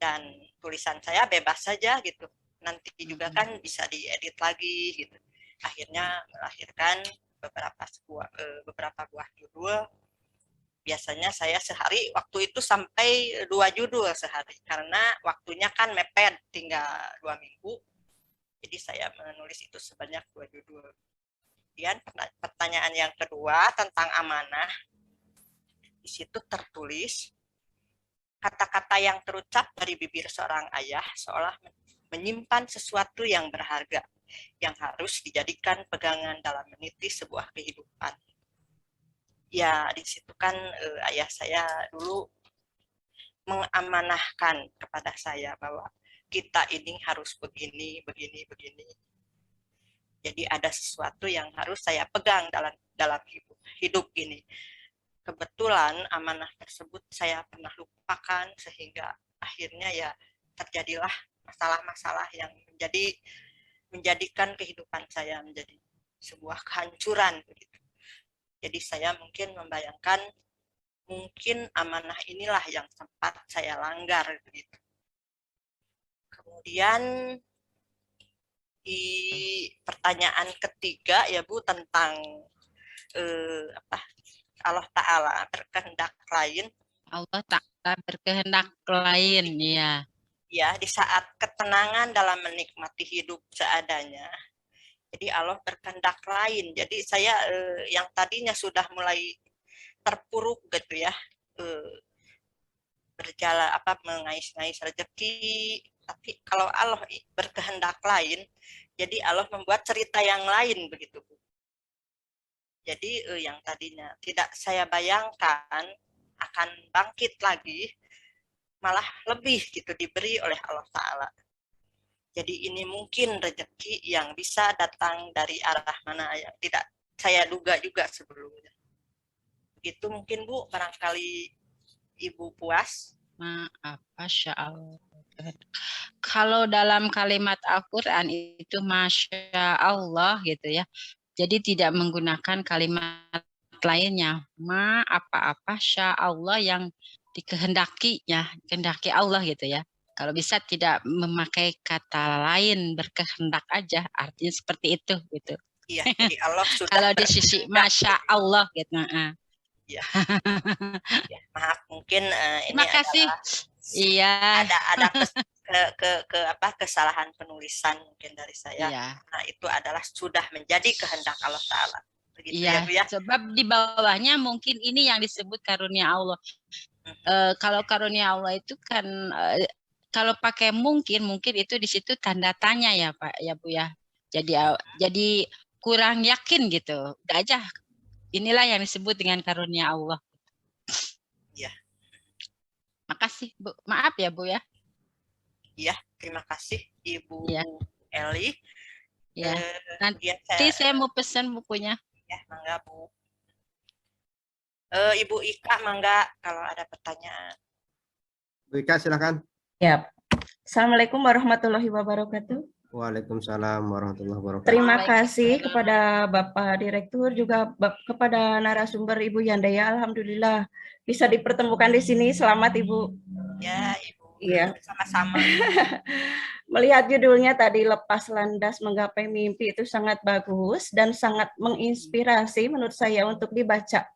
Dan tulisan saya bebas saja gitu. Nanti juga kan bisa diedit lagi gitu. Akhirnya melahirkan beberapa buah judul. Biasanya saya sehari waktu itu sampai 2 judul sehari karena waktunya kan mepet tinggal 2 minggu. Jadi saya menulis itu sebanyak 2 judul. Kemudian pertanyaan yang kedua tentang amanah. Di situ tertulis kata-kata yang terucap dari bibir seorang ayah seolah menyimpan sesuatu yang berharga yang harus dijadikan pegangan dalam meniti sebuah kehidupan. Ya, di situ kan ayah saya dulu mengamanahkan kepada saya bahwa kita ini harus begini. Jadi ada sesuatu yang harus saya pegang dalam hidup ini. Kebetulan amanah tersebut saya pernah lupakan sehingga akhirnya ya terjadilah masalah-masalah yang menjadikan kehidupan saya menjadi sebuah kehancuran begitu. Jadi saya mungkin membayangkan mungkin amanah inilah yang sempat saya langgar begitu. Kemudian di pertanyaan ketiga ya Bu tentang Allah Ta'ala berkehendak lain. Allah Ta'ala berkehendak lain, ya. Ya, di saat ketenangan dalam menikmati hidup seadanya. Jadi Allah berkehendak lain. Jadi saya yang tadinya sudah mulai terpuruk gitu ya, berjalan mengais-ngais rezeki. Tapi kalau Allah berkehendak lain, jadi Allah membuat cerita yang lain begitu Bu. Jadi yang tadinya tidak saya bayangkan akan bangkit lagi, malah lebih gitu diberi oleh Allah Ta'ala. Jadi ini mungkin rezeki yang bisa datang dari arah mana yang tidak saya duga juga sebelumnya. Begitu mungkin Bu, barangkali Ibu puas. Maaf, Masya Allah. Kalau dalam kalimat Al-Quran itu Masya Allah gitu ya. Jadi tidak menggunakan kalimat lainnya. Apa-apa Sya Allah yang dikehendaki ya, kehendaki Allah gitu ya. Kalau bisa tidak memakai kata lain, berkehendak aja, artinya seperti itu gitu. Iya, jadi Allah sudah kalau di sisi Masya Allah gitu. Ya. Ya, maaf mungkin ini terima kasih. Iya. Ada kesalahan penulisan mungkin dari saya. Iya. Nah, itu adalah sudah menjadi kehendak Allah Ta'ala. Begitu iya, ya, Bu, ya? sebab di bawahnya mungkin ini yang disebut karunia Allah. Kalau karunia Allah itu kan kalau pakai mungkin itu di situ tanda tanya ya Pak ya Bu ya. Jadi kurang yakin gitu. Udah aja. Inilah yang disebut dengan karunia Allah. Iya. Makasih Bu. Maaf ya Bu ya. Iya, terima kasih Ibu ya. Eli. Ya. Nanti saya mau pesan bukunya. Ya, mangga Bu. Ibu Ika, mangga kalau ada pertanyaan. Bu Ika silakan. Ya, Assalamualaikum warahmatullahi wabarakatuh. Waalaikumsalam warahmatullahi wabarakatuh. Terima kasih kepada Bapak Direktur, juga kepada narasumber Ibu Yanda ya. Alhamdulillah bisa dipertemukan di sini. Selamat Ibu. Ya, Ibu. Iya. Sama-sama. Melihat judulnya tadi, Lepas Landas Menggapai Mimpi, itu sangat bagus dan sangat menginspirasi menurut saya untuk dibaca.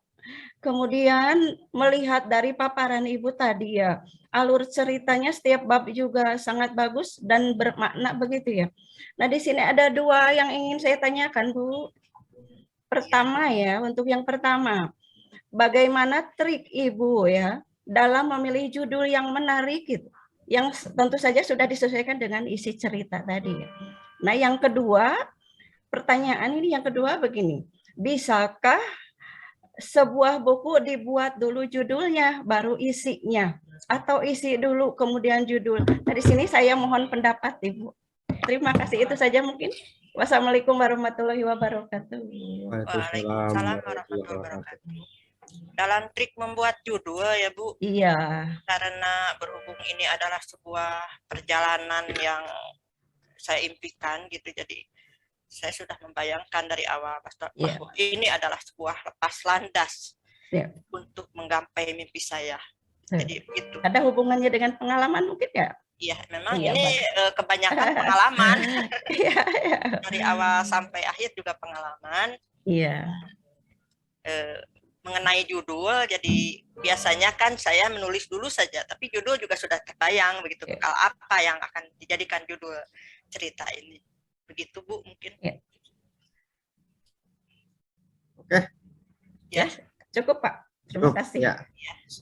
Kemudian melihat dari paparan Ibu tadi ya, alur ceritanya setiap bab juga sangat bagus dan bermakna begitu ya. Nah, di sini ada dua yang ingin saya tanyakan, Bu. Pertama ya, untuk yang pertama, bagaimana trik Ibu ya dalam memilih judul yang menarik gitu, yang tentu saja sudah disesuaikan dengan isi cerita tadi. Nah, yang kedua, pertanyaan ini yang kedua begini, bisakah sebuah buku dibuat dulu judulnya, baru isinya, atau isi dulu kemudian judul? Nah, di sini saya mohon pendapat Ibu. Terima kasih, itu saja mungkin. Wassalamualaikum warahmatullahi wabarakatuh. Waalaikumsalam warahmatullahi wabarakatuh. Dalam trik membuat judul ya Bu, Iya. karena berhubung ini adalah sebuah perjalanan yang saya impikan gitu, jadi saya sudah membayangkan dari awal bahwa ini adalah sebuah lepas landas untuk menggapai mimpi saya. Jadi begitu. Ada hubungannya dengan pengalaman mungkin ya? Iya, memang ini kebanyakan pengalaman. Dari awal sampai akhir juga pengalaman. Iya. Mengenai judul, jadi biasanya kan saya menulis dulu saja, tapi judul juga sudah terbayang begitu. Kalau apa yang akan dijadikan judul cerita ini. Begitu Bu mungkin. Oke. Ya, cukup Pak. Terima kasih. Ya.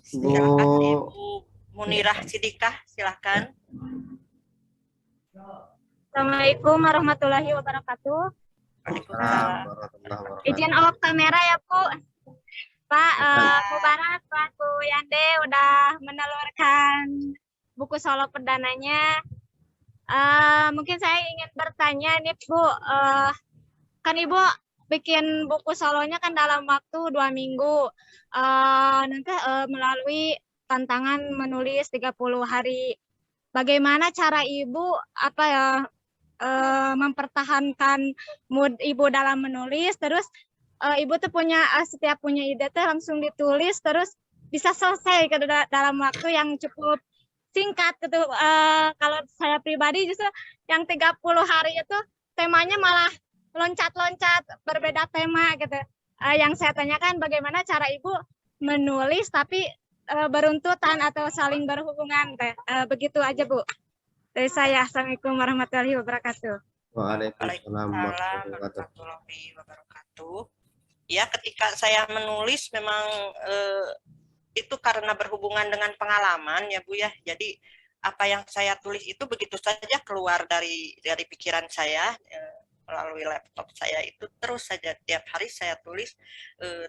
Terima kasih Bu Munirah Sidikah, silakan. Assalamualaikum warahmatullahi wabarakatuh. Waalaikumsalam. Izin off kamera ya Bu. Pak, Mubarak buat Bu Yande udah menelurkan buku solo perdananya. Mungkin saya ingin bertanya nih Bu, kan Ibu bikin buku solonya kan dalam waktu 2 minggu, nanti melalui tantangan menulis 30 hari. Bagaimana cara Ibu mempertahankan mood Ibu dalam menulis, terus Ibu tuh setiap punya ide tuh langsung ditulis, terus bisa selesai dalam waktu yang cukup singkat gitu. Kalau saya pribadi justru yang 30 hari itu temanya malah loncat-loncat, berbeda tema gitu. Yang saya tanyakan bagaimana cara Ibu menulis tapi beruntutan atau saling berhubungan. Begitu aja Bu. Dari saya. Assalamualaikum warahmatullahi wabarakatuh. Waalaikumsalam warahmatullahi wabarakatuh. Ya, ketika saya menulis memang itu karena berhubungan dengan pengalaman ya Bu ya. Jadi apa yang saya tulis itu begitu saja keluar dari pikiran saya melalui laptop saya, itu terus saja tiap hari saya tulis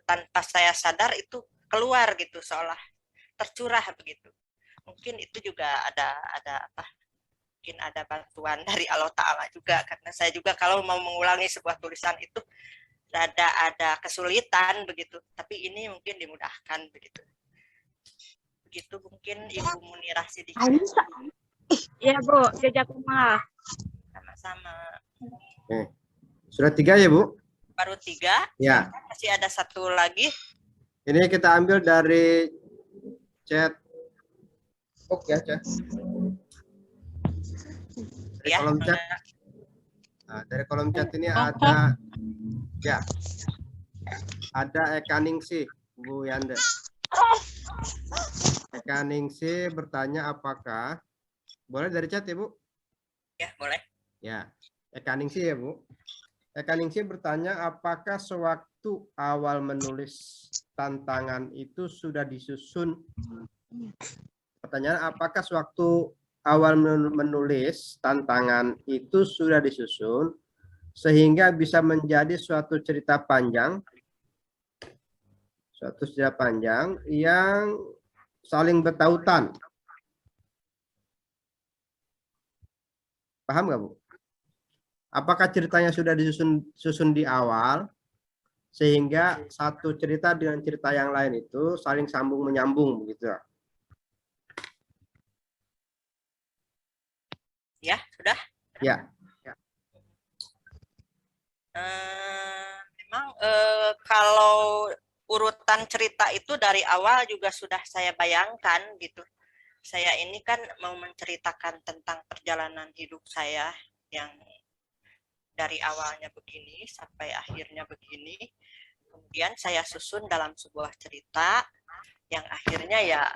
tanpa saya sadar itu keluar gitu, seolah tercurah begitu. Mungkin itu juga ada mungkin ada bantuan dari Allah Ta'ala juga, karena saya juga kalau mau mengulangi sebuah tulisan itu ada kesulitan begitu, tapi ini mungkin dimudahkan begitu. Begitu mungkin Ibu Munirah Sidikah. Iya Bu, jazakumullah. Sama-sama. Sudah 3 ya Bu? Baru 3. Ya. Masih ada 1 lagi. Ini kita ambil dari chat. Ya, chat. Dari kolom chat. Nah, dari kolom chat ini ada ada Eka Ningsih, Bu Yanda. Eka Ningsih bertanya apakah boleh dari chat ya Bu? Ya, boleh. Ya, Eka Ningsih ya Bu. Eka Ningsih bertanya apakah sewaktu awal menulis tantangan itu sudah disusun. Pertanyaan, apakah sewaktu awal menulis tantangan itu sudah disusun sehingga bisa menjadi suatu cerita panjang yang saling bertautan. Paham nggak Bu? Apakah ceritanya sudah disusun di awal sehingga satu cerita dengan cerita yang lain itu saling sambung menyambung begitu? Udah? Ya. Memang kalau urutan cerita itu dari awal juga sudah saya bayangkan gitu. Saya ini kan mau menceritakan tentang perjalanan hidup saya yang dari awalnya begini sampai akhirnya begini. Kemudian saya susun dalam sebuah cerita yang akhirnya ya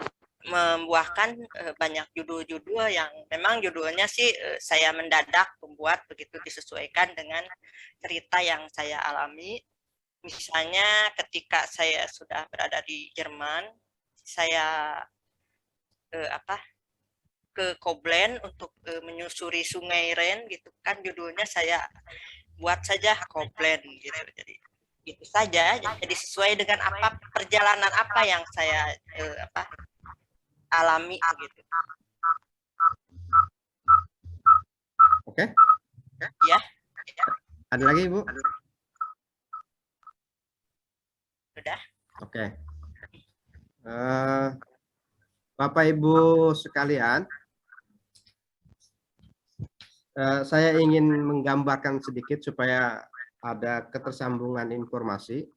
membuahkan banyak judul-judul yang memang judulnya sih saya mendadak membuat begitu disesuaikan dengan cerita yang saya alami. Misalnya ketika saya sudah berada di Jerman, saya ke Koblenz untuk menyusuri Sungai Ren gitu kan, judulnya saya buat saja Koblenz gitu. Jadi itu saja, jadi sesuai dengan apa perjalanan apa yang saya alami gitu. Oke. Ya. Ada lagi Ibu? Sudah. Oke. Bapak Ibu sekalian, saya ingin menggambarkan sedikit supaya ada ketersambungan informasi.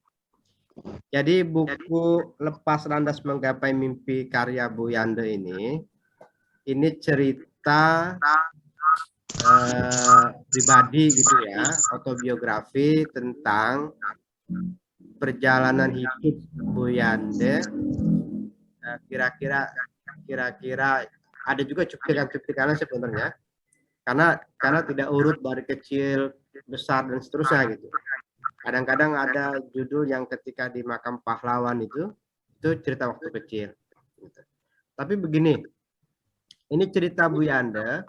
Jadi buku Lepas Landas Menggapai Mimpi karya Bu Yande ini cerita pribadi gitu ya, autobiografi tentang perjalanan hidup Bu Yande. Kira-kira ada juga cuplikan-cuplikannya sebenarnya, karena tidak urut dari kecil, besar dan seterusnya gitu. Kadang-kadang ada judul yang ketika di makam pahlawan itu cerita waktu kecil. Gitu. Tapi begini, ini cerita Bu Yande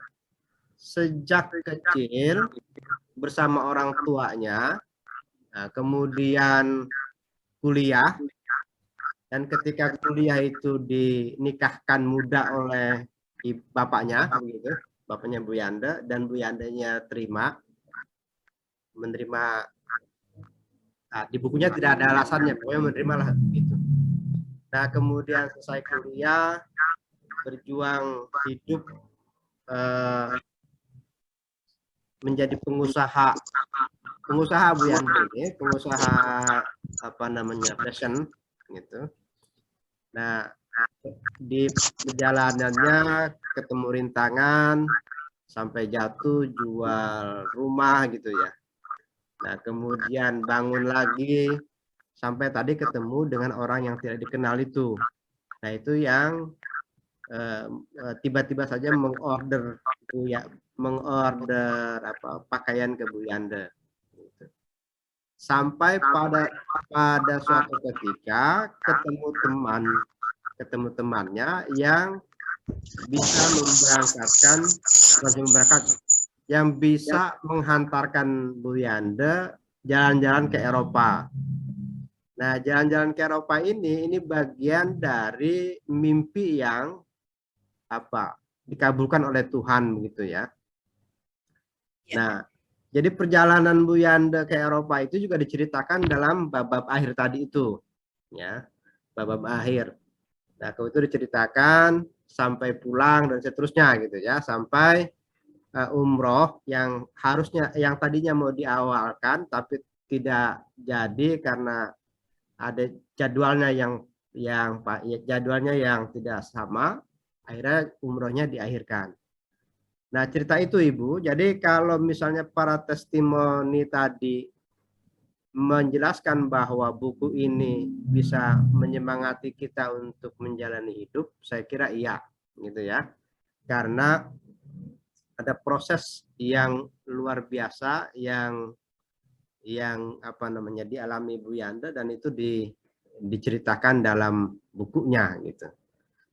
sejak kecil bersama orang tuanya, kemudian kuliah, dan ketika kuliah itu dinikahkan muda oleh bapaknya, begitu, bapaknya Bu Yande, dan Bu Yandenya menerima. Di bukunya tidak ada alasannya, pokoknya menerima lah gitu. Nah kemudian selesai kuliah, berjuang hidup, menjadi pengusaha Bu Yande ini, pengusaha fashion gitu. Nah di perjalanannya ketemu rintangan sampai jatuh, jual rumah gitu ya. Nah kemudian bangun lagi sampai tadi ketemu dengan orang yang tidak dikenal itu. Nah itu yang tiba-tiba saja mengorder pakaian ke Bu Yande. Sampai pada suatu ketika ketemu temannya yang bisa yang bisa menghantarkan Bu Yande jalan-jalan ke Eropa. Nah, jalan-jalan ke Eropa ini bagian dari mimpi yang dikabulkan oleh Tuhan begitu ya. Nah, jadi perjalanan Bu Yande ke Eropa itu juga diceritakan dalam bab akhir tadi itu, ya, bab akhir. Nah, itu diceritakan sampai pulang dan seterusnya gitu ya, sampai umroh yang tadinya mau diawalkan tapi tidak jadi karena ada jadwalnya jadwalnya yang tidak sama, akhirnya umrohnya diakhirkan. Nah cerita itu Ibu, jadi kalau misalnya para testimoni tadi menjelaskan bahwa buku ini bisa menyemangati kita untuk menjalani hidup, saya kira iya gitu ya, karena ada proses yang luar biasa yang dialami Bu Yande, dan itu diceritakan dalam bukunya gitu,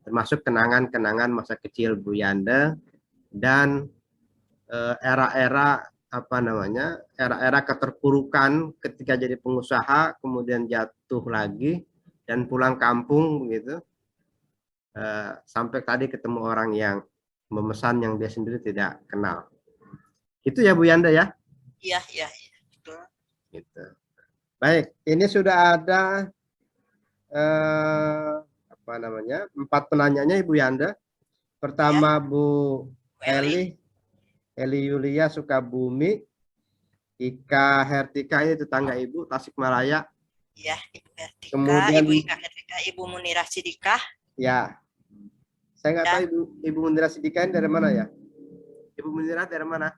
termasuk kenangan-kenangan masa kecil Bu Yande dan era-era keterpurukan ketika jadi pengusaha, kemudian jatuh lagi dan pulang kampung begitu, sampai tadi ketemu orang yang memesan yang dia sendiri tidak kenal. Itu ya Bu Yande ya? Iya, betul. Gitu. Baik, ini sudah ada 4 penanyanya Ibu Yande. Pertama ya. Bu Eli Eli Yulia Sukabumi, Ika Hertika ini tetangga Ibu Tasikmalaya. Ya, Ibu Hertika, Kemudian Ibu Ika Hertika, Ibu Munirah Sidikah. ya, saya nggak Ya. tahu Ibu Munirah Sidikah ini dari mana ya? Ibu Munirah dari mana?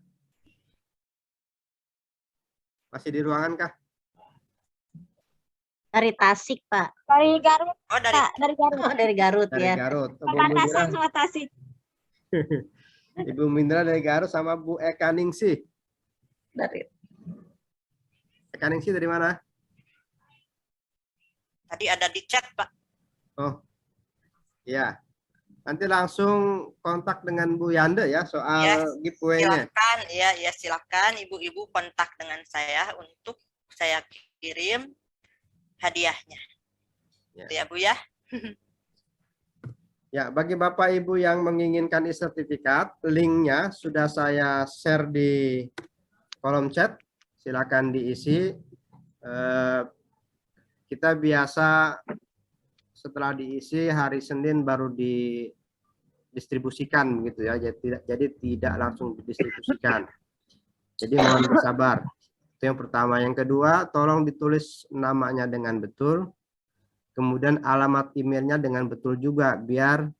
Masih di ruangan kah? Dari Tasik, Pak. Dari Garut, Oh, dari Pak. Dari Garut. Oh, dari Garut Dari ya. Garut. Ibu Perbatasan Munirah, sama Tasik. Ibu Munirah dari Garut sama Bu Eka Ningsih. Dari Eka Ningsih dari mana? tadi ada di chat, Pak. Oh, ya. Nanti langsung kontak dengan Bu Yande ya soal Ya, giveaway-nya. Silakan, ya silakan ibu-ibu kontak dengan saya untuk saya kirim hadiahnya. Ya. Itu ya, Bu ya. Ya, bagi Bapak Ibu yang menginginkan e-sertifikat, linknya sudah saya share di kolom chat. Silakan diisi. Kita biasa setelah diisi hari Senin baru didistribusikan gitu ya. Jadi tidak langsung didistribusikan. Jadi mohon bersabar. Itu yang pertama. Yang kedua, tolong ditulis namanya dengan betul. Kemudian alamat emailnya dengan betul juga biar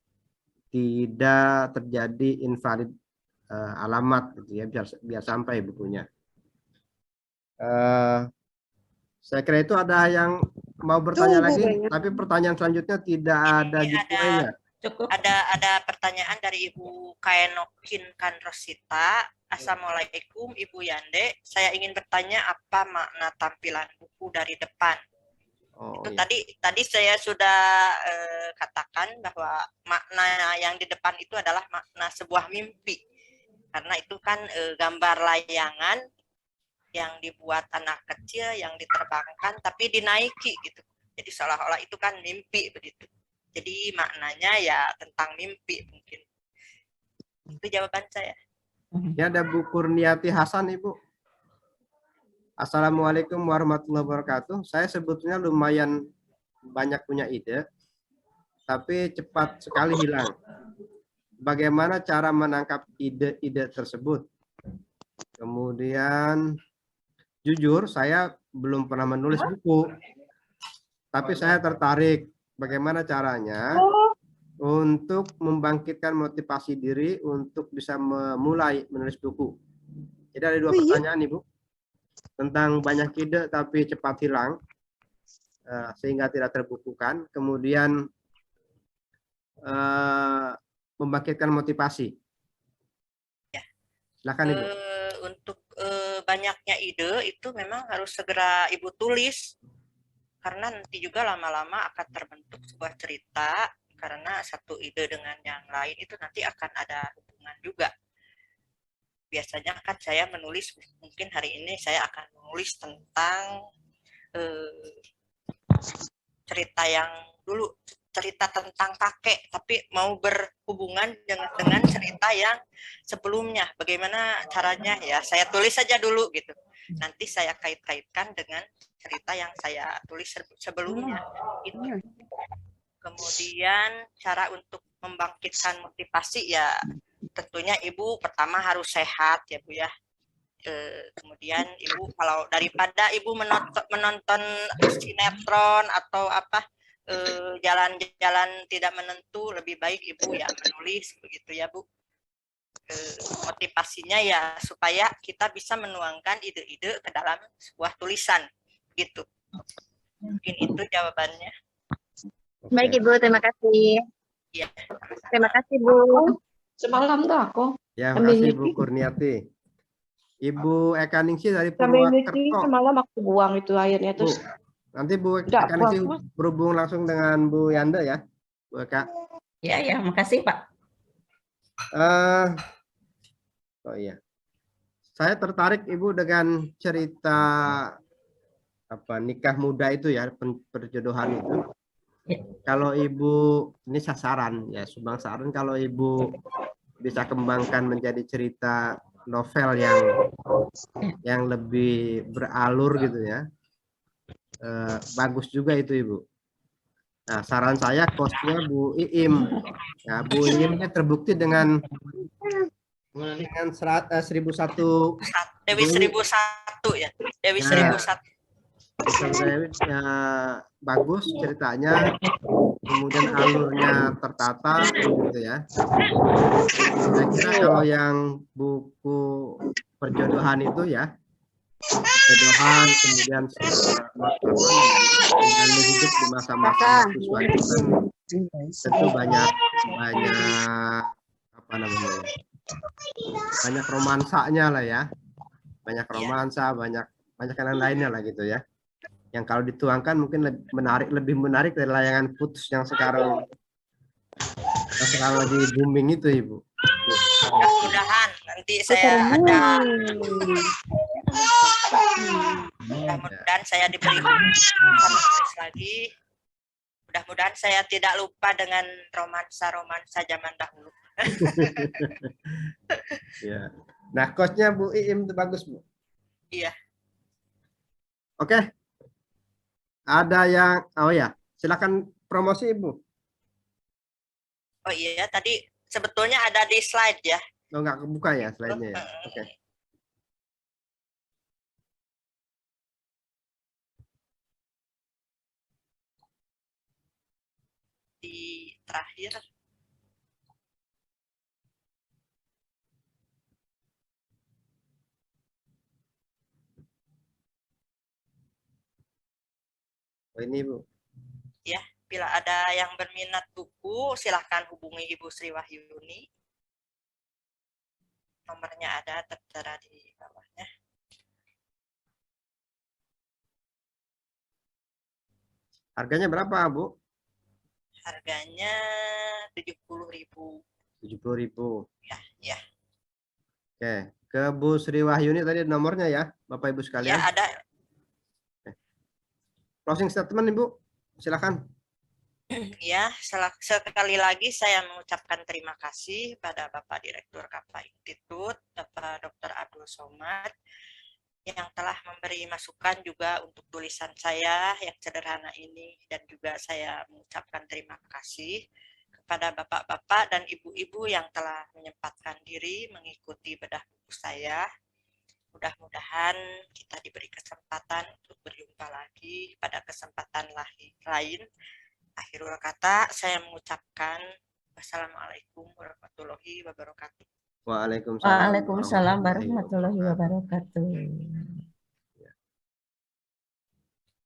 tidak terjadi invalid alamat gitu ya, biar sampai bukunya. Saya kira itu ada yang mau bertanya lagi, tapi pertanyaan selanjutnya tidak ada giveaway-nya. cukup. Ada pertanyaan dari Ibu Kaenokin Kanrosita. Assalamualaikum Ibu Yande. Saya ingin bertanya apa makna tampilan buku dari depan. Oh, Itu iya. tadi saya sudah katakan bahwa makna yang di depan itu adalah makna sebuah mimpi. Karena itu kan gambar layangan yang dibuat anak kecil yang diterbangkan tapi dinaiki gitu. Jadi seolah-olah itu kan mimpi begitu. Jadi maknanya ya tentang mimpi mungkin. Itu jawaban saya. Ini ada Bu Kurniati Hasan, Ibu. Assalamualaikum warahmatullahi wabarakatuh. Saya sebetulnya lumayan banyak punya ide, tapi cepat sekali hilang. Bagaimana cara menangkap ide-ide tersebut? Kemudian, jujur saya belum pernah menulis buku, tapi saya tertarik bagaimana caranya untuk membangkitkan motivasi diri untuk bisa memulai menulis buku. Jadi ada dua pertanyaan, Ibu. Tentang banyak ide tapi cepat hilang sehingga tidak terbukukan, kemudian membangkitkan motivasi. Ya. Silakan Ibu. Untuk banyaknya ide itu memang harus segera Ibu tulis karena nanti juga lama-lama akan terbentuk sebuah cerita karena satu ide dengan yang lain itu nanti akan ada hubungan juga. Biasanya kan saya menulis, mungkin hari ini saya akan menulis tentang cerita yang dulu, cerita tentang kakek, tapi mau berhubungan dengan cerita yang sebelumnya. Bagaimana caranya ya, saya tulis saja dulu gitu. Nanti saya kait-kaitkan dengan cerita yang saya tulis sebelumnya. Itu. Kemudian cara untuk membangkitkan motivasi ya tentunya Ibu pertama harus sehat ya Bu ya. Kemudian Ibu kalau daripada Ibu menonton sinetron atau apa jalan-jalan tidak menentu, lebih baik Ibu ya menulis begitu ya Bu. Motivasinya ya supaya kita bisa menuangkan ide-ide ke dalam sebuah tulisan gitu. Mungkin itu jawabannya. Baik Ibu, terima kasih. Ya. Terima kasih Bu. Semalam tuh aku. Ya, makasih Bu Kurniati. Ibu Eka Ningsih dari Sampai ini Purwakerto. semalam aku buang itu airnya Bu, terus. nanti Bu Udah, Eka Ningsih buang. berhubung langsung dengan Bu Yanda ya, Bu Eka. Ya, makasih Pak. Oh iya, saya tertarik Ibu dengan cerita apa nikah muda itu ya, perjodohan itu. Kalau Ibu ini sasaran ya, sumbang saran kalau Ibu bisa kembangkan menjadi cerita novel yang lebih beralur gitu ya, bagus juga itu Ibu. Nah, saran saya kosnya Bu Iim. Nah, Bu Iimnya terbukti dengan dengan 1001 Dewi 1001 ya. Dewi Nah. 1001. Dewi, bagus ceritanya, kemudian alurnya tertata gitu ya. Saya kira kalau yang buku perjodohan itu ya, perjodohan kemudian menjalani hidup di masa-masa mahasiswa itu kan tentu banyak apa namanya, banyak romansanya lah ya, banyak romansa, banyak yang lainnya lah gitu ya. Yang kalau dituangkan mungkin lebih menarik dari layangan putus yang sekarang lagi booming itu, Ibu. Mudah-mudahan nanti saya ada, mudah-mudahan saya diberi tulis lagi. Mudah-mudahan saya tidak lupa dengan romansa zaman dahulu. Ya. Nah, coachnya Bu Iim itu bagus, Bu. Iya. Oke. Ada yang, oh ya, silakan promosi, Ibu. Oh iya, tadi sebetulnya ada di slide ya. Oh, nggak kebuka ya slide-nya ya. Oke. Di terakhir. Oh, ini, Bu. Ya, bila ada yang berminat buku, silahkan hubungi Ibu Sri Wahyuni. Nomornya ada tertera di bawahnya. Harganya berapa, Bu? Harganya 70.000. 70.000. Ya. Oke, ke Bu Sri Wahyuni tadi nomornya ya, Bapak Ibu sekalian. Ya, ada. Closing statement, Ibu. Silakan. Ya, sekali lagi saya mengucapkan terima kasih pada Bapak Direktur Kafa Institut, Bapak Dr. Abdul Somad, yang telah memberi masukan juga untuk tulisan saya yang sederhana ini, dan juga saya mengucapkan terima kasih kepada bapak-bapak dan ibu-ibu yang telah menyempatkan diri mengikuti bedah buku saya. Mudah-mudahan kita diberi kesempatan untuk berjumpa lagi pada kesempatan lain. Akhirul kata, saya mengucapkan wassalamualaikum warahmatullahi wabarakatuh. Waalaikumsalam warahmatullahi wabarakatuh.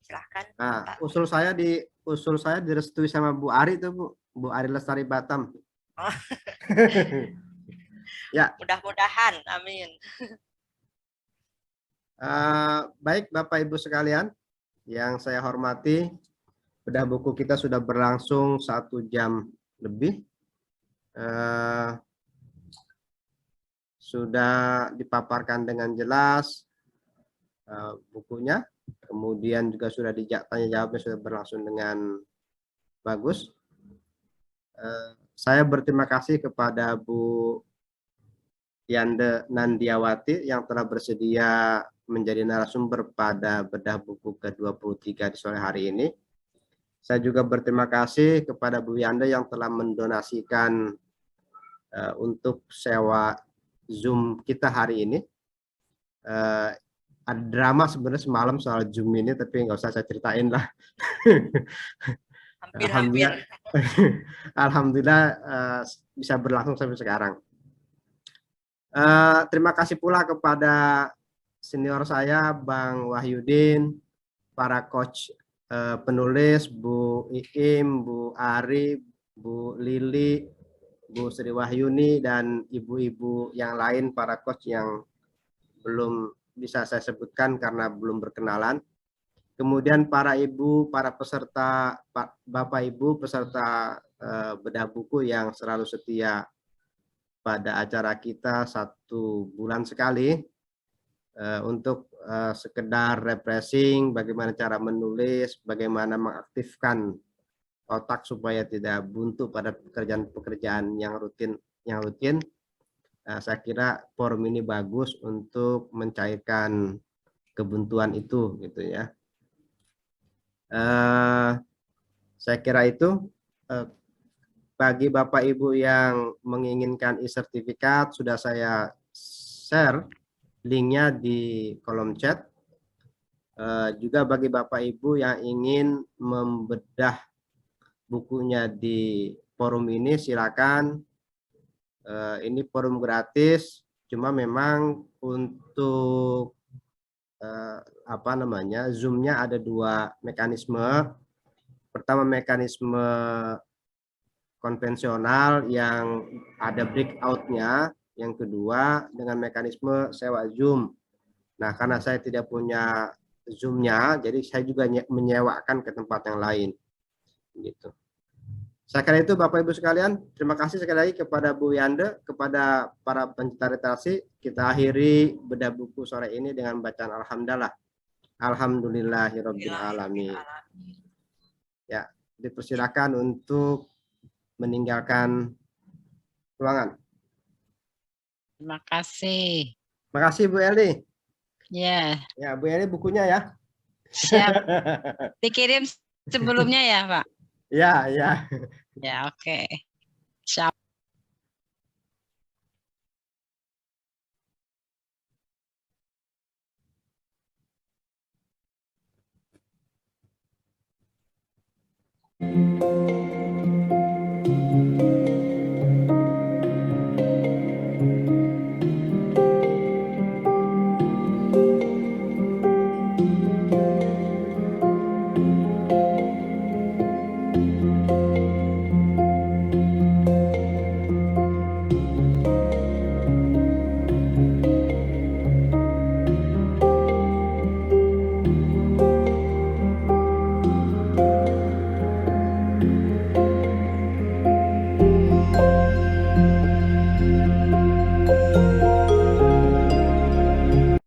Silahkan. Nah, usul saya direstui sama Bu Ari tuh, Bu Ari Lestari Batam. Oh. Ya. Mudah-mudahan, amin. Baik Bapak Ibu sekalian, yang saya hormati, bedah buku kita sudah berlangsung 1 jam lebih. Sudah dipaparkan dengan jelas bukunya, kemudian juga sudah tanya jawabnya sudah berlangsung dengan bagus. Saya berterima kasih kepada Bu Yande Nandiawati yang telah bersedia menjadi narasumber pada bedah buku ke-23 di sore hari ini. Saya juga berterima kasih kepada Bu Yande yang telah mendonasikan untuk sewa Zoom kita hari ini. Ada drama sebenarnya semalam soal Zoom ini, tapi nggak usah saya ceritain lah. Alhamdulillah bisa berlangsung sampai sekarang. Terima kasih pula kepada senior saya, Bang Wahyudin, para coach penulis, Bu Iim, Bu Ari, Bu Lili, Bu Sri Wahyuni, dan ibu-ibu yang lain, para coach yang belum bisa saya sebutkan karena belum berkenalan. Kemudian para ibu, para peserta, Bapak Ibu peserta bedah buku yang selalu setia pada acara kita 1 bulan sekali untuk sekedar refreshing, bagaimana cara menulis, bagaimana mengaktifkan otak supaya tidak buntu pada pekerjaan-pekerjaan yang rutin. Saya kira forum ini bagus untuk mencairkan kebuntuan itu, gitu ya. Saya kira itu. bagi Bapak Ibu yang menginginkan e-sertifikat, sudah saya share linknya di kolom chat. Juga bagi Bapak Ibu yang ingin membedah bukunya di forum ini, silakan. Ini forum gratis, cuma memang untuk Zoom-nya ada dua mekanisme. Pertama, mekanisme konvensional yang ada breakout-nya. Yang kedua, dengan mekanisme sewa Zoom. Nah, karena saya tidak punya Zoom-nya, jadi saya juga menyewakan ke tempat yang lain. Gitu. Sekali itu Bapak Ibu sekalian, terima kasih sekali lagi kepada Bu Yande, kepada para pencinta literasi. Kita akhiri bedah buku sore ini dengan bacaan Alhamdulillah. Alhamdulillahirabbil alamin. Ya, dipersilakan untuk meninggalkan ruangan. Terima kasih. Terima kasih Bu Eli. Ya. Ya, Bu Eli bukunya ya. Siap. Dikirim sebelumnya ya, Pak? Ya, ya. Ya, oke. Siap.